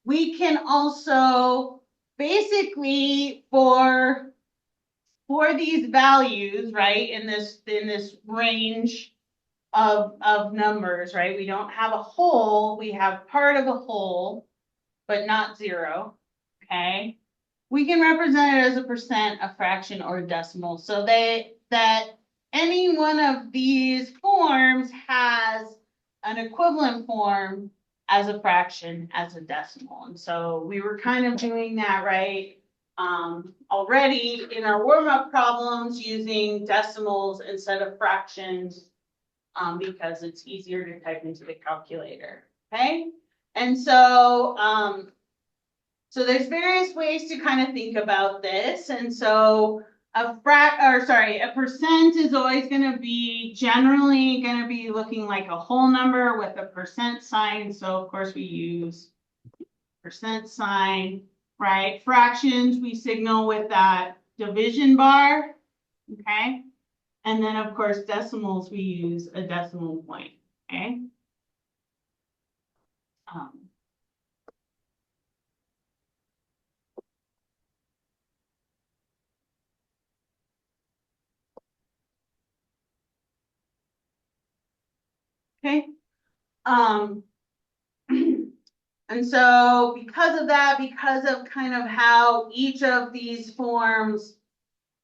[SPEAKER 1] we can also basically for these values, right, in this range of numbers, right? We don't have a whole, we have part of a whole, but not 0. Okay. We can represent it as a percent, a fraction, or a decimal. So that any one of these forms has an equivalent form as a fraction, as a decimal. And so we were kind of doing that, right? Already in our warm-up problems using decimals instead of fractions, because it's easier to type into the calculator. Okay. And so, so there's various ways to kind of think about this. And so a percent is always going to be generally going to be looking like a whole number with a percent sign. So of course we use percent sign. right? Fractions, we signal with that division bar, okay? And then, of course, decimals, we use a decimal point, okay? Um, okay. And so because of that, because of kind of how each of these forms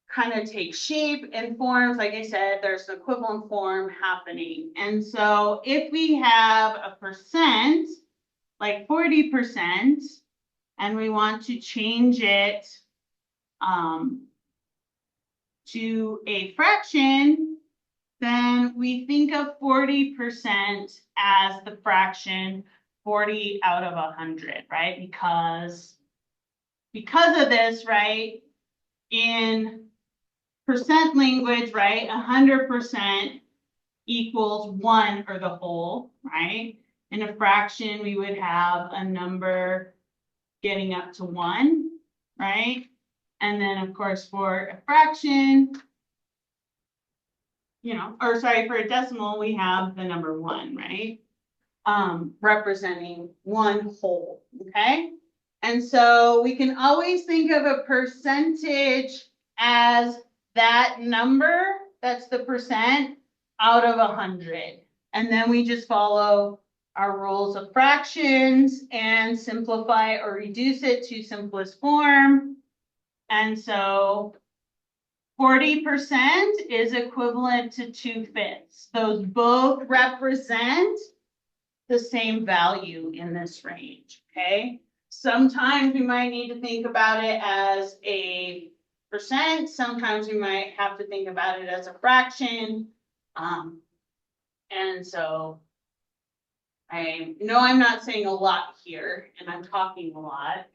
[SPEAKER 1] kind of take shape and forms, like I said, there's an equivalent form happening. And so if we have a percent, like 40%, and we want to change it to a fraction, then we think of 40% as the fraction 40 out of 100, right? Because of this, right, in percent language, right, 100% equals 1 or the whole, right? In a fraction, we would have a number getting up to 1, right? And then, of course, for a fraction, or sorry, for a decimal, we have the number 1, right? Representing one whole, okay? And so we can always think of a percentage as that number, that's the percent out of 100. And then we just follow our rules of fractions and simplify or reduce it to simplest form. And so 40% is equivalent to 2/5. Those both represent the same value in this range, okay? Sometimes we might need to think about it as a percent. Sometimes we might have to think about it as a fraction. And so I know I'm not saying a lot here, and I'm talking a lot.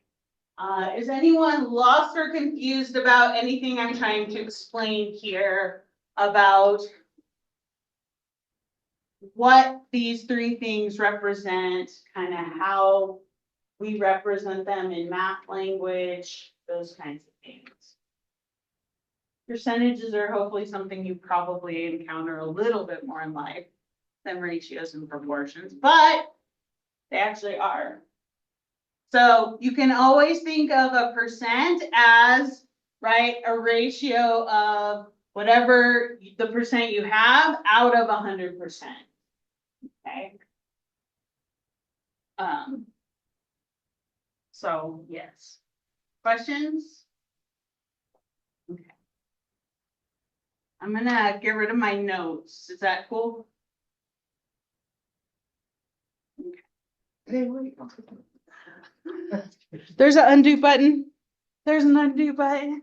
[SPEAKER 1] Is anyone lost or confused about anything I'm trying to explain here about what these three things represent, kind of how we represent them in math language, those kinds of things? Percentages are hopefully something you probably encounter a little bit more in life than ratios and proportions, but they actually are. So you can always think of a percent as, right, a ratio of whatever the percent you have out of 100%. Okay. So yes. Questions? Okay. I'm gonna get rid of my notes. Is that cool?
[SPEAKER 2] Hey, wait.
[SPEAKER 1] There's an undo button. There's an undo button.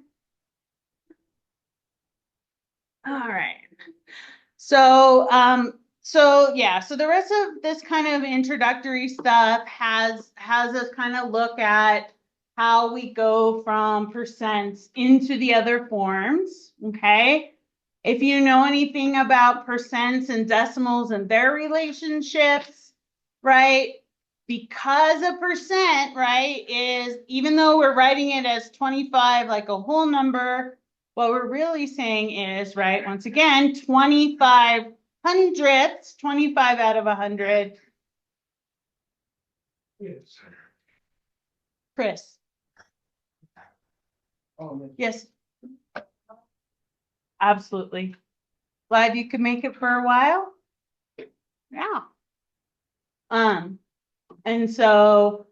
[SPEAKER 1] All right. So, so the rest of this kind of introductory stuff has us kind of look at how we go from percents into the other forms, okay? If you know anything about percents and decimals and their relationships, right? Because a percent, right, is, even though we're writing it as 25, like a whole number, what we're really saying is, right, once again, 25 hundredths, 25 out of 100.
[SPEAKER 2] Yes.
[SPEAKER 1] Chris,
[SPEAKER 2] Oh,
[SPEAKER 1] yes. Absolutely. Glad you could make it for a while. Yeah. And so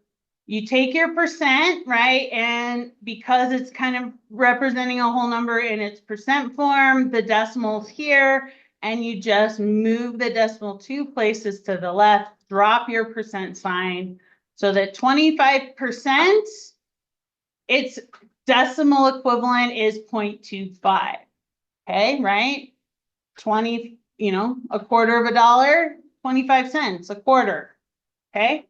[SPEAKER 1] you take your percent, right? And because it's kind of representing a whole number in its percent form, the decimal's here, and you just move the decimal 2 places to the left, drop your percent sign so that 25%, its decimal equivalent is 0.25. Okay, right? 20, a quarter of a dollar, 25 cents, a quarter. Okay.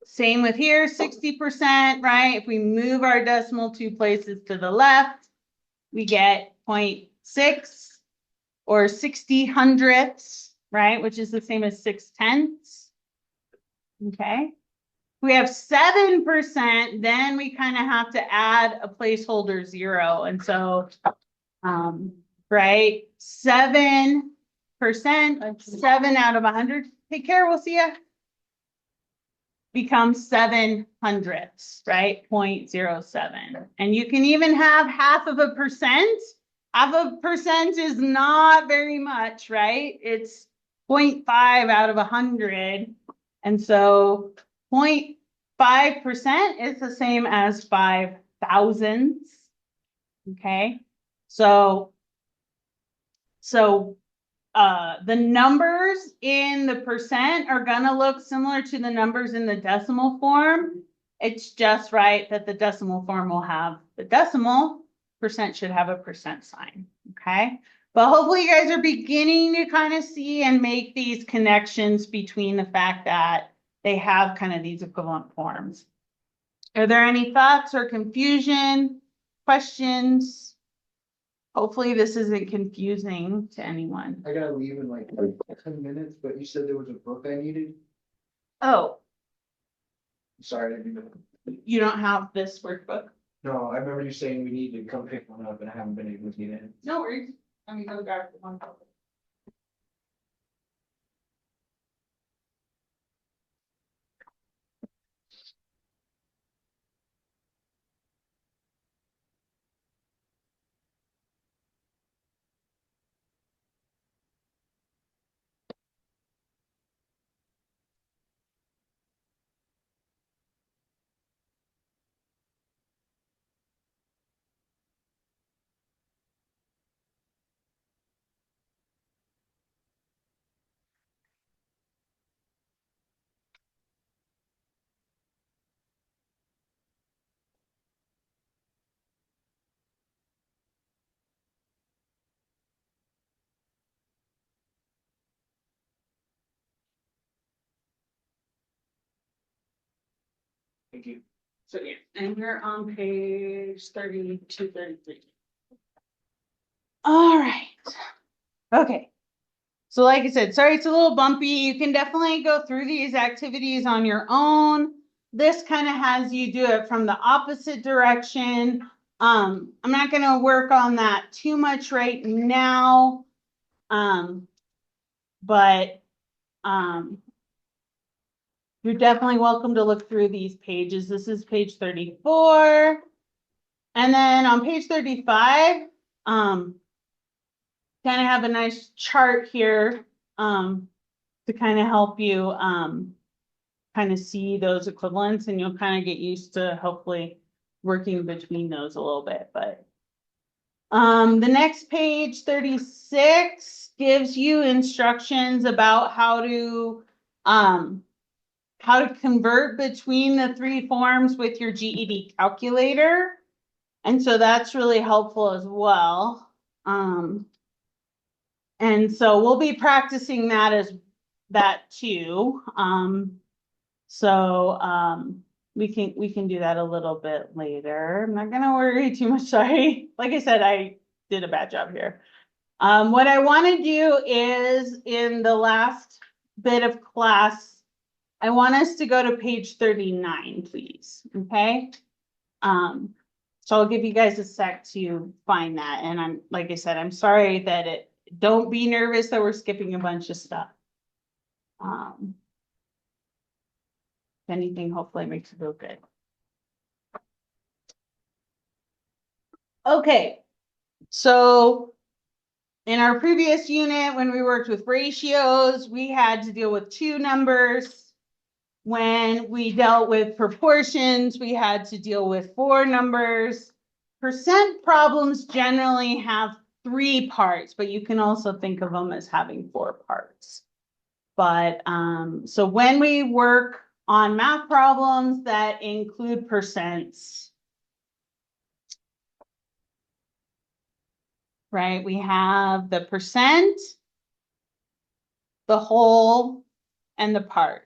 [SPEAKER 1] Same with here, 60%, right? If we move our decimal 2 places to the left, we get 0.6 or 60 hundredths, right? Which is the same as 6/10. Okay. we have 7%, then we kind of have to add a placeholder 0. And so, right, 7%, 7 out of 100. Take care, we'll see ya. Becomes 700, right? 0.07. And you can even have 0.5%. 0.5% is not very much, right? It's 0.5 out of 100. And so 0.5% is the same as 5 thousandths. Okay. So the numbers in the percent are going to look similar to the numbers in the decimal form. It's just right that the decimal form will have the decimal, percent should have a percent sign. Okay. But hopefully you guys are beginning to kind of see and make these connections between the fact that they have kind of these equivalent forms. Are there any thoughts or confusion, questions? Hopefully this isn't confusing to anyone.
[SPEAKER 2] I gotta leave in like 10 minutes, but you said there was a book I needed.
[SPEAKER 1] Oh,
[SPEAKER 2] Sorry, I didn't.
[SPEAKER 1] you don't have this workbook?
[SPEAKER 2] No, I remember you saying we need to come pick one up and I haven't been able to get in.
[SPEAKER 1] No worries. Let me go grab one.
[SPEAKER 2] Thank you.
[SPEAKER 1] So yeah, and we're on page 32, 33. All right. Okay. So like I said, sorry, it's a little bumpy. You can definitely go through these activities on your own. This kind of has you do it from the opposite direction. I'm not going to work on that too much right now. But you're definitely welcome to look through these pages. This is page 34. And then on page 35, kind of have a nice chart here to kind of help you kind of see those equivalents, and you'll kind of get used to hopefully working between those a little bit. But the next page 36 gives you instructions about how to convert between the 3 forms with your GED calculator. And so that's really helpful as well. And so we'll be practicing that too. We can do that a little bit later. I'm not gonna worry too much. Sorry. Like I said, I did a bad job here. What I want to do is in the last bit of class, I want us to go to page 39, please. Okay. So I'll give you guys a sec to find that. And like I said, I'm sorry that don't be nervous that we're skipping a bunch of stuff. If anything, hopefully makes it feel good. Okay. So in our previous unit, when we worked with ratios, we had to deal with 2 numbers. When we dealt with proportions, we had to deal with 4 numbers. Percent problems generally have 3 parts, but you can also think of them as having 4 parts. But so when we work on math problems that include percents, right, we have the percent, the whole, and the part.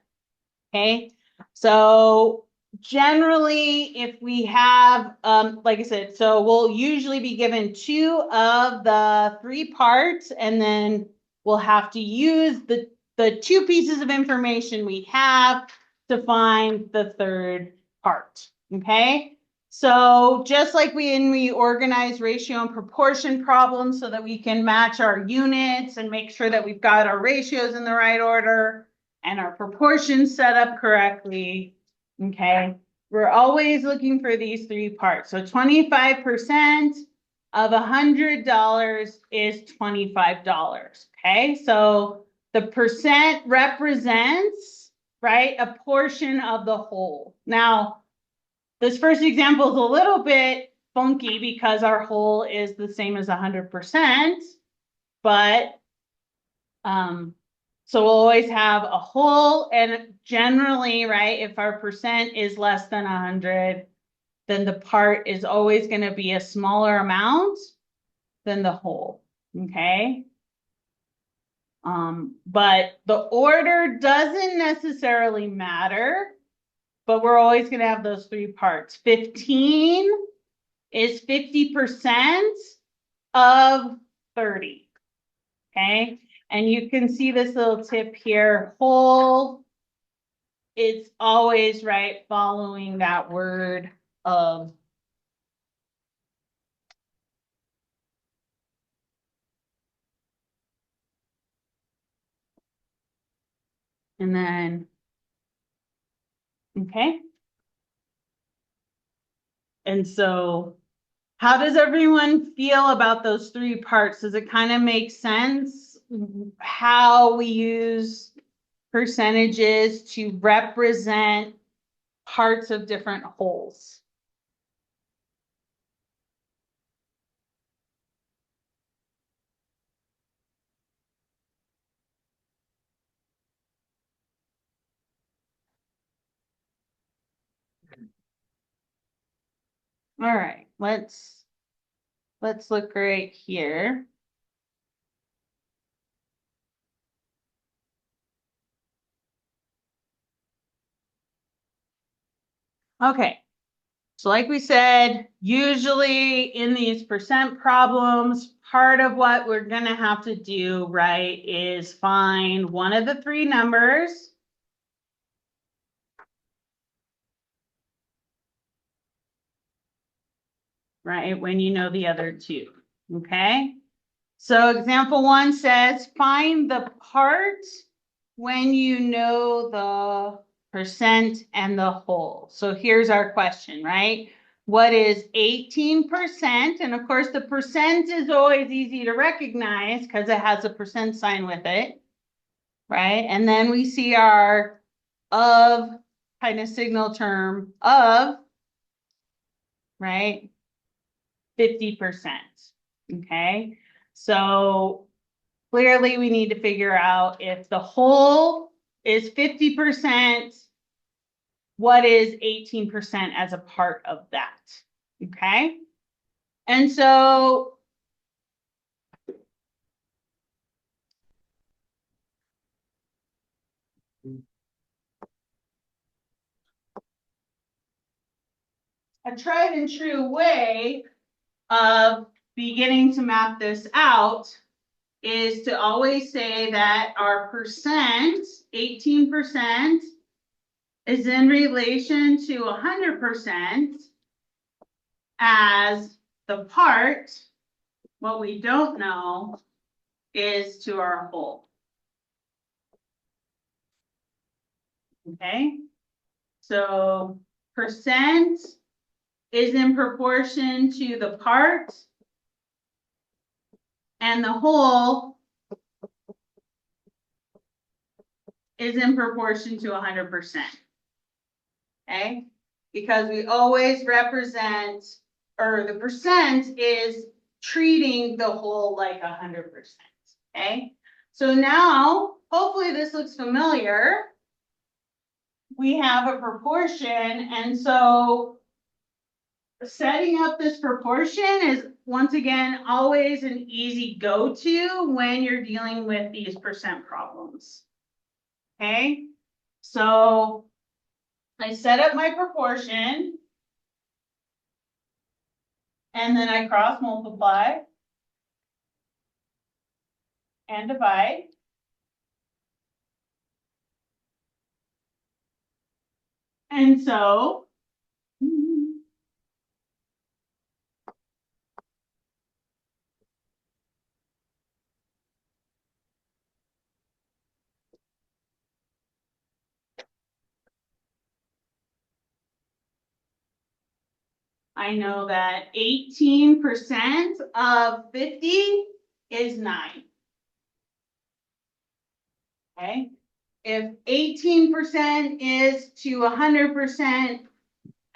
[SPEAKER 1] Okay, so generally, if we have, like I said, so we'll usually be given 2 of the 3 parts, and then we'll have to use the 2 pieces of information we have to find the third part, okay? So just like we organize ratio and proportion problems so that we can match our units and make sure that we've got our ratios in the right order and our proportions set up correctly, okay? We're always looking for these three parts. So 25% of $100 is $25, okay? So the percent represents, right, a portion of the whole. Now, this first example is a little bit funky because our whole is the same as 100%, but so we'll always have a whole, and generally, right, if our percent is less than 100, then the part is always going to be a smaller amount than the whole, okay? But the order doesn't necessarily matter, but we're always going to have those three parts. 15 is 50% of 30, okay? And you can see this little tip here, whole, it's always, right, following that word of. And then, okay. And so how does everyone feel about those three parts? Does it kind of make sense how we use percentages to represent parts of different wholes? All right, let's look right here. Okay, so like we said, usually in these percent problems, part of what we're gonna have to do, right, is find one of the three numbers. Right, when you know the other two, okay? So example 1 says, find the part when you know the percent and the whole. So here's our question, right? What is 18%? And of course, the percent is always easy to recognize because it has a percent sign with it, right? And then we see our of kind of signal term of, right? 50%, okay? So clearly we need to figure out if the whole is 50%, what is 18% as a part of that, okay? And so a tried and true way of beginning to map this out is to always say that our percent, 18%, is in relation to 100% as the part. What we don't know is to our whole. Okay, so percent is in proportion to the part, and the whole is in proportion to 100%. Okay, because we always represent, or the percent is treating the whole like 100%. Okay, so now hopefully this looks familiar. We have a proportion, and so setting up this proportion is, once again, always an easy go-to when you're dealing with these percent problems. Okay, so I set up my proportion, and then I cross multiply and divide. And so. I know that 18% of 50 is 9. Okay, if 18% is to 100%,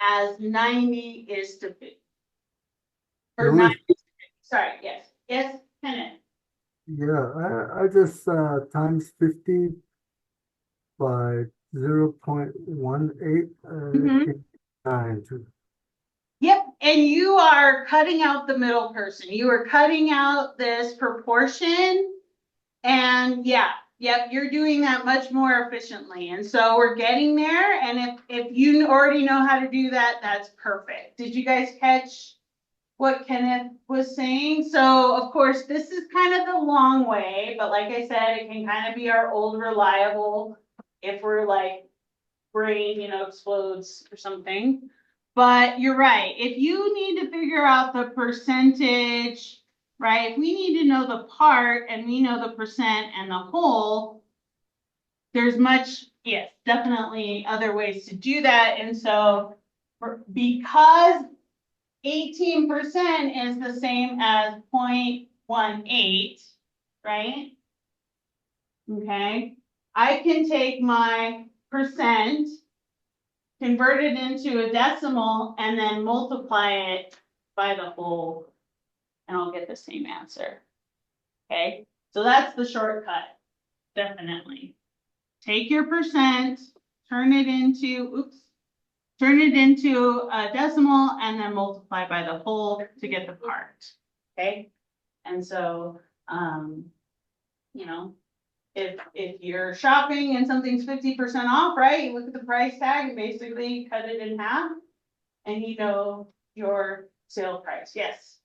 [SPEAKER 1] as 90 is to 50. Or
[SPEAKER 3] Louis?
[SPEAKER 1] 90 is to 50. Sorry, yes. Yes, Kenneth.
[SPEAKER 3] Yeah, I just times 50 by 0.18
[SPEAKER 1] Mhm.
[SPEAKER 3] 9 to
[SPEAKER 1] Yep, and you are cutting out the middle person. You are cutting out this proportion. And yeah, yep, you're doing that much more efficiently. And so we're getting there. And if you already know how to do that, that's perfect. Did you guys catch what Kenneth was saying? So of course, this is kind of the long way, but like I said, it can kind of be our old reliable if we're like brain, explodes or something. But you're right. If you need to figure out the percentage, right? If we need to know the part and we know the percent and the whole, there's yes, definitely other ways to do that. And so because 18% is the same as 0.18, right? Okay. I can take my percent, convert it into a decimal, and then multiply it by the whole, and I'll get the same answer. Okay, so that's the shortcut, definitely. Take your percent, turn it into a decimal, and then multiply by the whole to get the part. Okay, and so, you know, if you're shopping and something's 50% off, right? You look at the price tag and basically cut it in half, and you know your sale price. Yes.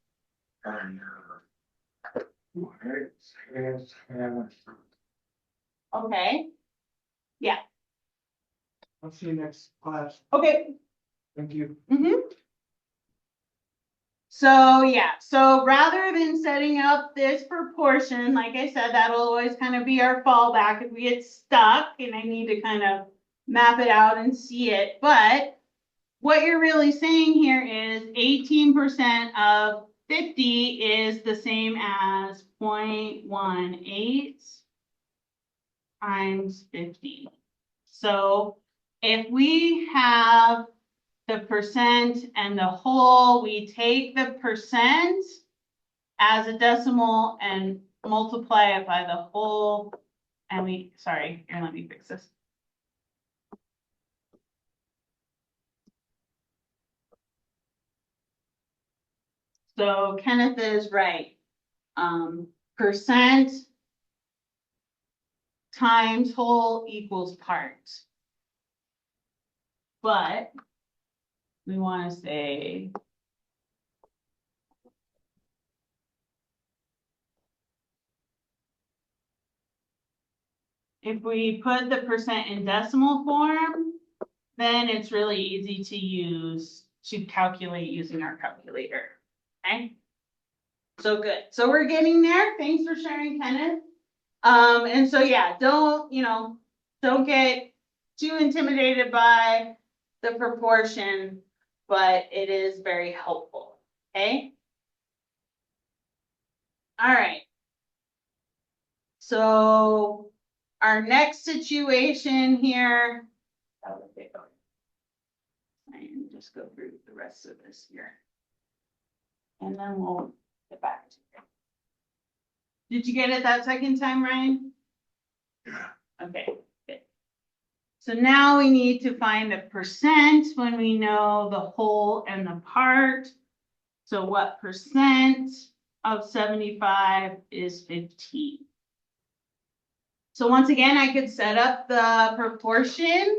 [SPEAKER 1] Okay. Yeah.
[SPEAKER 2] I'll see you next class.
[SPEAKER 1] Okay.
[SPEAKER 2] Thank you.
[SPEAKER 1] So yeah, so rather than setting up this proportion, like I said, that'll always kind of be our fallback if we get stuck and I need to kind of map it out and see it. But what you're really saying here is 18% of 50 is the same as 0.18 times 50. So if we have the percent and the whole, we take the percent as a decimal and multiply it by the whole. And sorry, here, let me fix this. So Kenneth is right. Percent times whole equals part. But we want to say if we put the percent in decimal form, then it's really easy to use to calculate using our calculator. Okay. So good. So we're getting there. Thanks for sharing, Kenneth. And so yeah, don't get too intimidated by the proportion, but it is very helpful. Okay. All right. So our next situation here, and just go through the rest of this here. And then we'll get back to it. Did you get it that second time, Ryan?
[SPEAKER 2] Yeah.
[SPEAKER 1] Okay, good. So now we need to find the percent when we know the whole and the part. So what percent of 75 is 15? So once again, I could set up the proportion.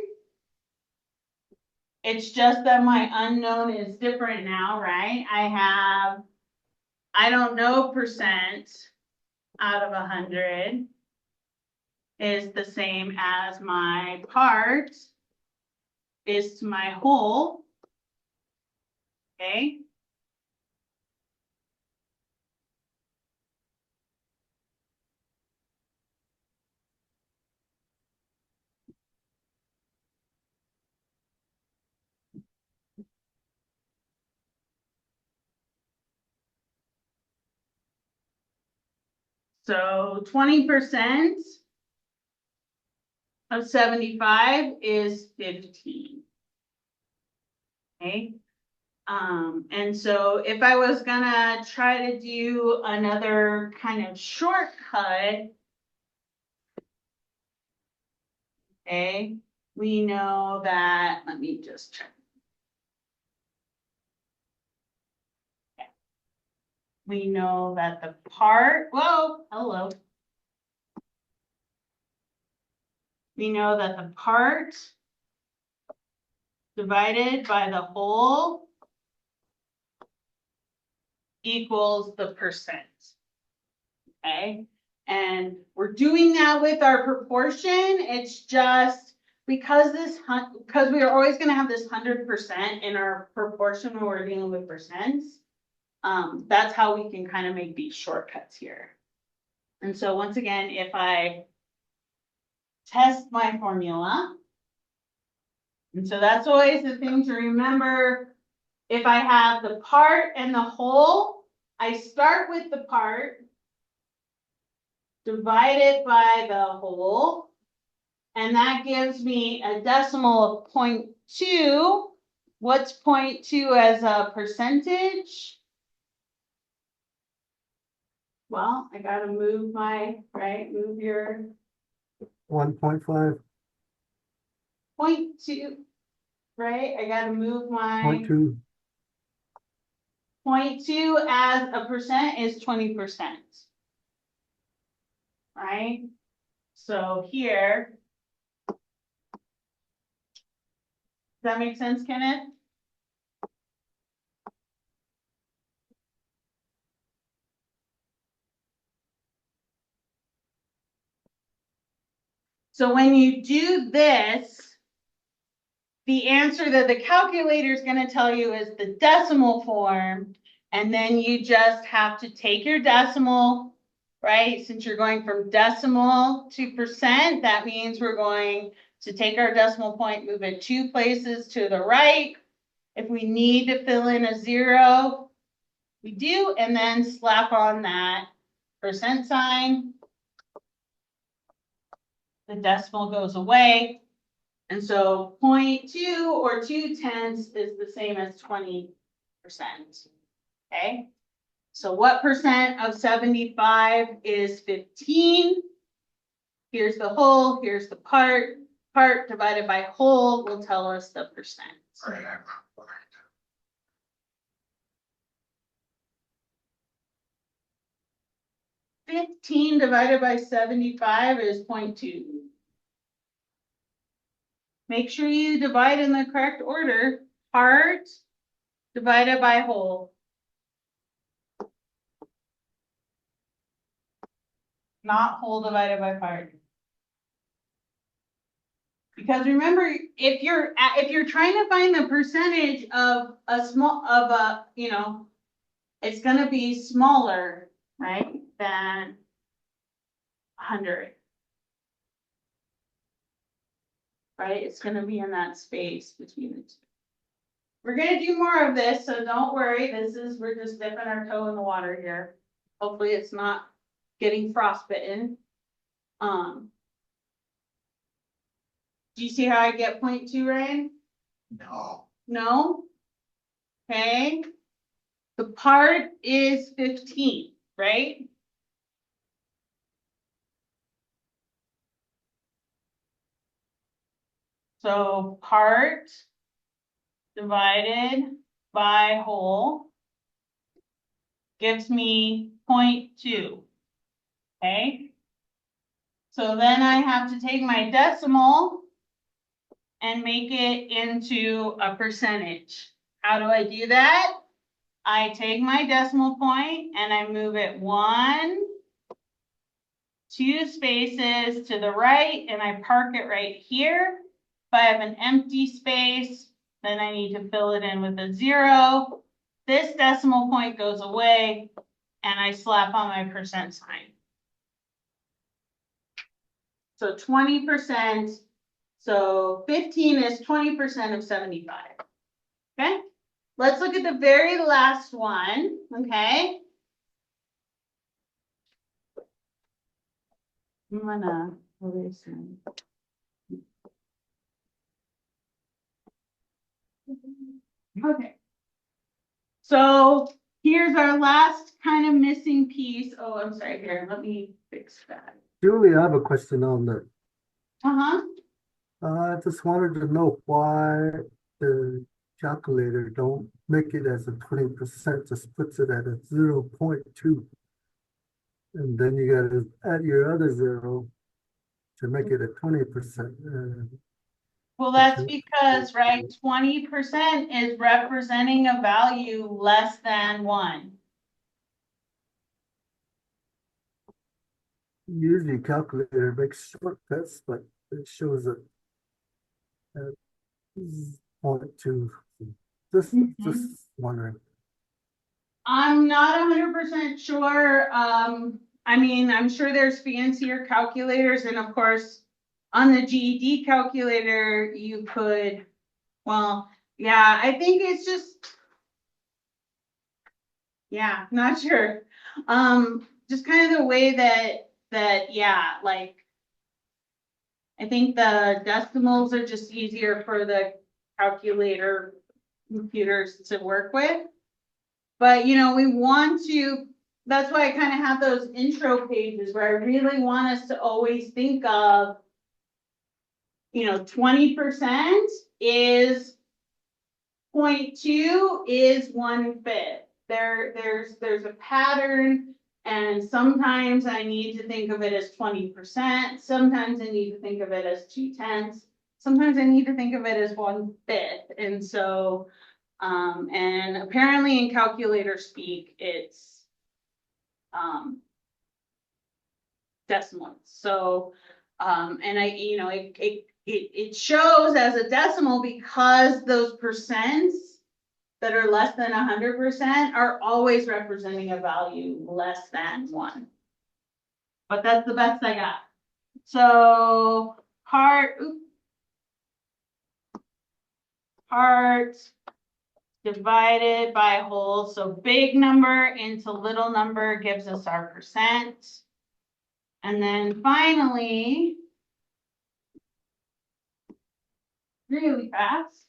[SPEAKER 1] It's just that my unknown is different now, right? I don't know percent out of 100 is the same as my part is to my whole. Okay. So 20% of 75 is 15. Okay. And so if I was gonna try to do another kind of shortcut, okay, we know that, let me just check. We know that the part, whoa, hello. We know that the part divided by the whole equals the percent. Okay, and we're doing that with our proportion. It's just because because we are always going to have this 100% in our proportion when we're dealing with percents. That's how we can kind of make these shortcuts here. And so once again, if I test my formula, and so that's always the thing to remember. If I have the part and the whole, I start with the part, divide it by the whole, and that gives me a decimal of 0.2. What's 0.2 as a percentage? Well, I gotta move my, move your
[SPEAKER 3] 1.5,
[SPEAKER 1] 0.2, right? I gotta move my
[SPEAKER 3] 0.2,
[SPEAKER 1] 0.2 as a percent is 20%. Right? So here, does that make sense, Kenneth? So when you do this, the answer that the calculator is going to tell you is the decimal form, and then you just have to take your decimal, right? Since you're going from decimal to percent, that means we're going to take our decimal point, move it 2 places to the right. If we need to fill in a 0, we do, and then slap on that percent sign. The decimal goes away. And so 0.2 or 0.2 is the same as 20%. Okay. So what percent of 75 is 15? Here's the whole, here's the part. Part divided by whole will tell us the percent. 15 divided by 75 is 0.2. Make sure you divide in the correct order. Part divided by whole. Not whole divided by part. Because remember, if you're trying to find the percentage of a it's going to be smaller, right, than 100. Right? It's going to be in that space between the two. We're going to do more of this, so don't worry. We're just dipping our toe in the water here. Hopefully it's not getting frostbitten. Do you see how I get 0.2, Ryan?
[SPEAKER 2] No.
[SPEAKER 1] No? Okay. The part is 15, right? So part divided by whole gives me 0.2. Okay. So then I have to take my decimal and make it into a percentage. How do I do that? I take my decimal point and I move it 1, 2 spaces to the right, and I park it right here. If I have an empty space, then I need to fill it in with a 0. This decimal point goes away and I slap on my percent sign. So 20%, so 15 is 20% of 75. Okay, let's look at the very last one. Okay, I'm gonna erase them. Okay, so here's our last kind of missing piece. Oh, I'm sorry, here, let me fix that.
[SPEAKER 3] Julie, I have a question on that.
[SPEAKER 1] Uh-huh.
[SPEAKER 3] I just wanted to know why the calculator don't make it as a 20%, just puts it at a 0.2. And then you gotta add your other 0 to make it a 20%.
[SPEAKER 1] Well, that's because, right, 20% is representing a value less than 1.
[SPEAKER 3] Usually calculator makes shortcuts, but it shows it at 0.2. Just wondering.
[SPEAKER 1] I'm not 100% sure. I mean, I'm sure there's fancier calculators, and of course, on the GED calculator, you could, well, yeah, I think it's just, yeah, not sure. Just kind of the way that, yeah, like, I think the decimals are just easier for the calculator computers to work with. But, you know, we want to, that's why I kind of have those intro pages where I really want us to always think of, you know, 20% is 0.2 is 1/5. There's a pattern, and sometimes I need to think of it as 20%. Sometimes I need to think of it as 2/10. Sometimes I need to think of it as 1/5. And so, and apparently in calculator speak, it's decimals. So, and I, you know, it shows as a decimal because those percents that are less than 100% are always representing a value less than 1. But that's the best I got. So part divided by whole. So big number into little number gives us our percent. And then finally, really fast,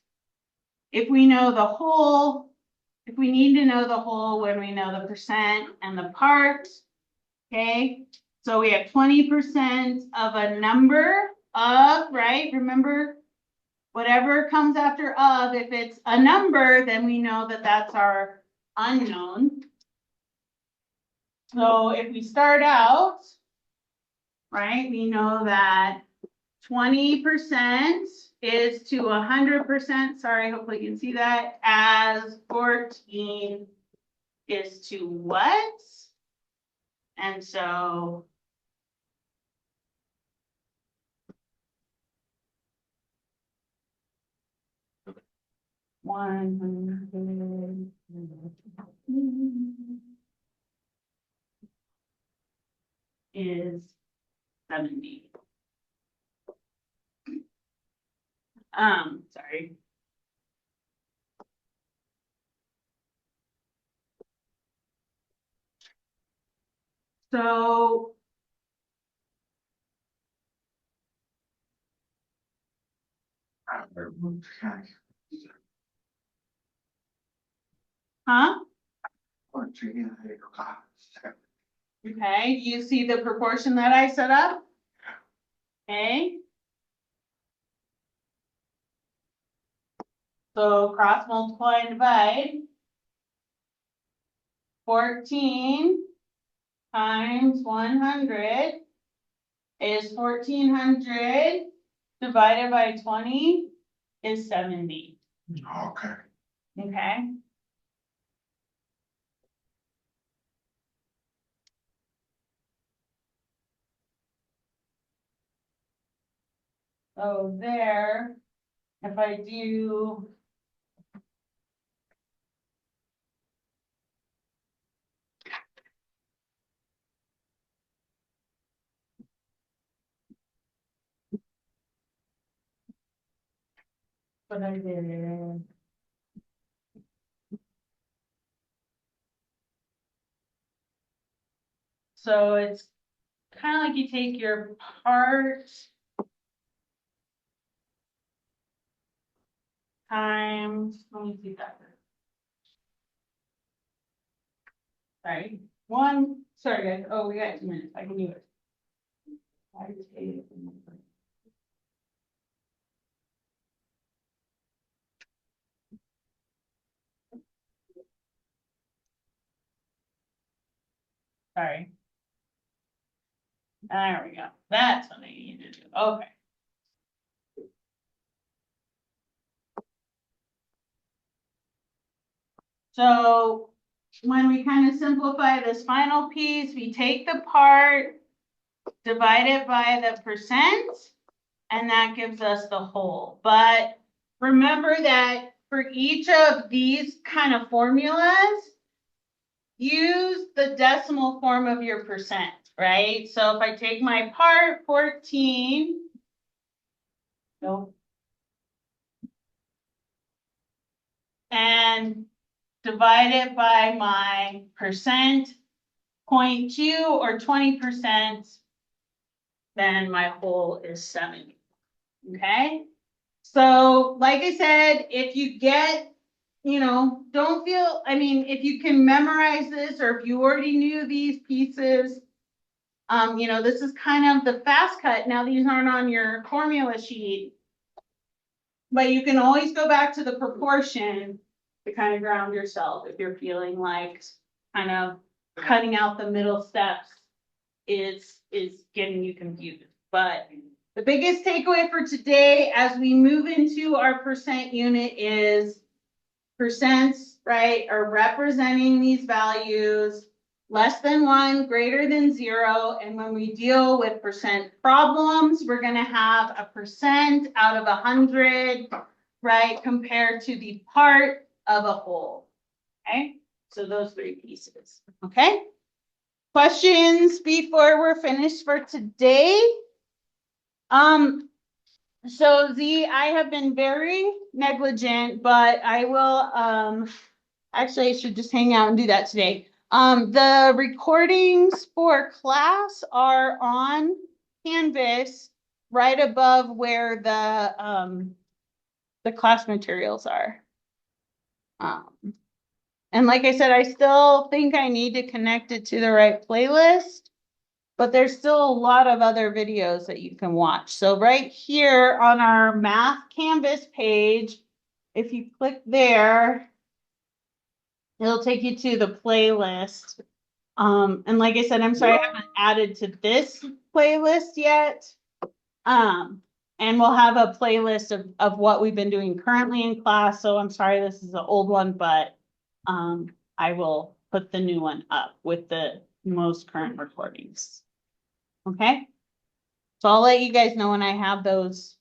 [SPEAKER 1] if we know the whole, if we need to know the whole when we know the percent and the part, okay? So we have 20% of a number of, right? Remember, whatever comes after of, if it's a number, then we know that that's our unknown. So if we start out, right, we know that 20% is to 100%, sorry, hopefully you can see that, as 14 is to what? And so is 70. Sorry. So huh? Okay, you see the proportion that I set up? Okay. So cross multiply and divide. 14 times 100 is 1400 divided by 20 is 70.
[SPEAKER 2] Okay.
[SPEAKER 1] Okay. So there if I do. What I did. So it's kind of like you take your part times, let me see that. Sorry, sorry guys, oh, we got 2 minutes, I can do it. I just hate it. Sorry. There we go. That's what I need to do. Okay. So when we kind of simplify this final piece, we take the part, divide it by the percent, and that gives us the whole. But remember that for each of these kind of formulas, use the decimal form of your percent, right? So if I take my part 14, and divide it by my percent, 0.2 or 20%, then my whole is 70. Okay? So, like I said, if you get, don't feel, if you can memorize this or if you already knew these pieces, this is kind of the fast cut. Now, these aren't on your formula sheet, but you can always go back to the proportion to kind of ground yourself if you're feeling like kind of cutting out the middle steps is getting you confused. But the biggest takeaway for today as we move into our percent unit is percents, right, are representing these values less than 1, greater than 0. And when we deal with percent problems, we're going to have a percent out of 100, right, compared to the part of a whole. Okay, so those 3 pieces. Okay, questions before we're finished for today? So Z, I have been very negligent, but I will, actually I should just hang out and do that today. The recordings for class are on Canvas right above where the class materials are. And like I said, I still think I need to connect it to the right playlist, but there's still a lot of other videos that you can watch. So right here on our math Canvas page, if you click there, it'll take you to the playlist. And like I said, I'm sorry, I haven't added to this playlist yet. And we'll have a playlist of what we've been doing currently in class. So I'm sorry, this is an old one, but I will put the new one up with the most current recordings. Okay. So I'll let you guys know when I have those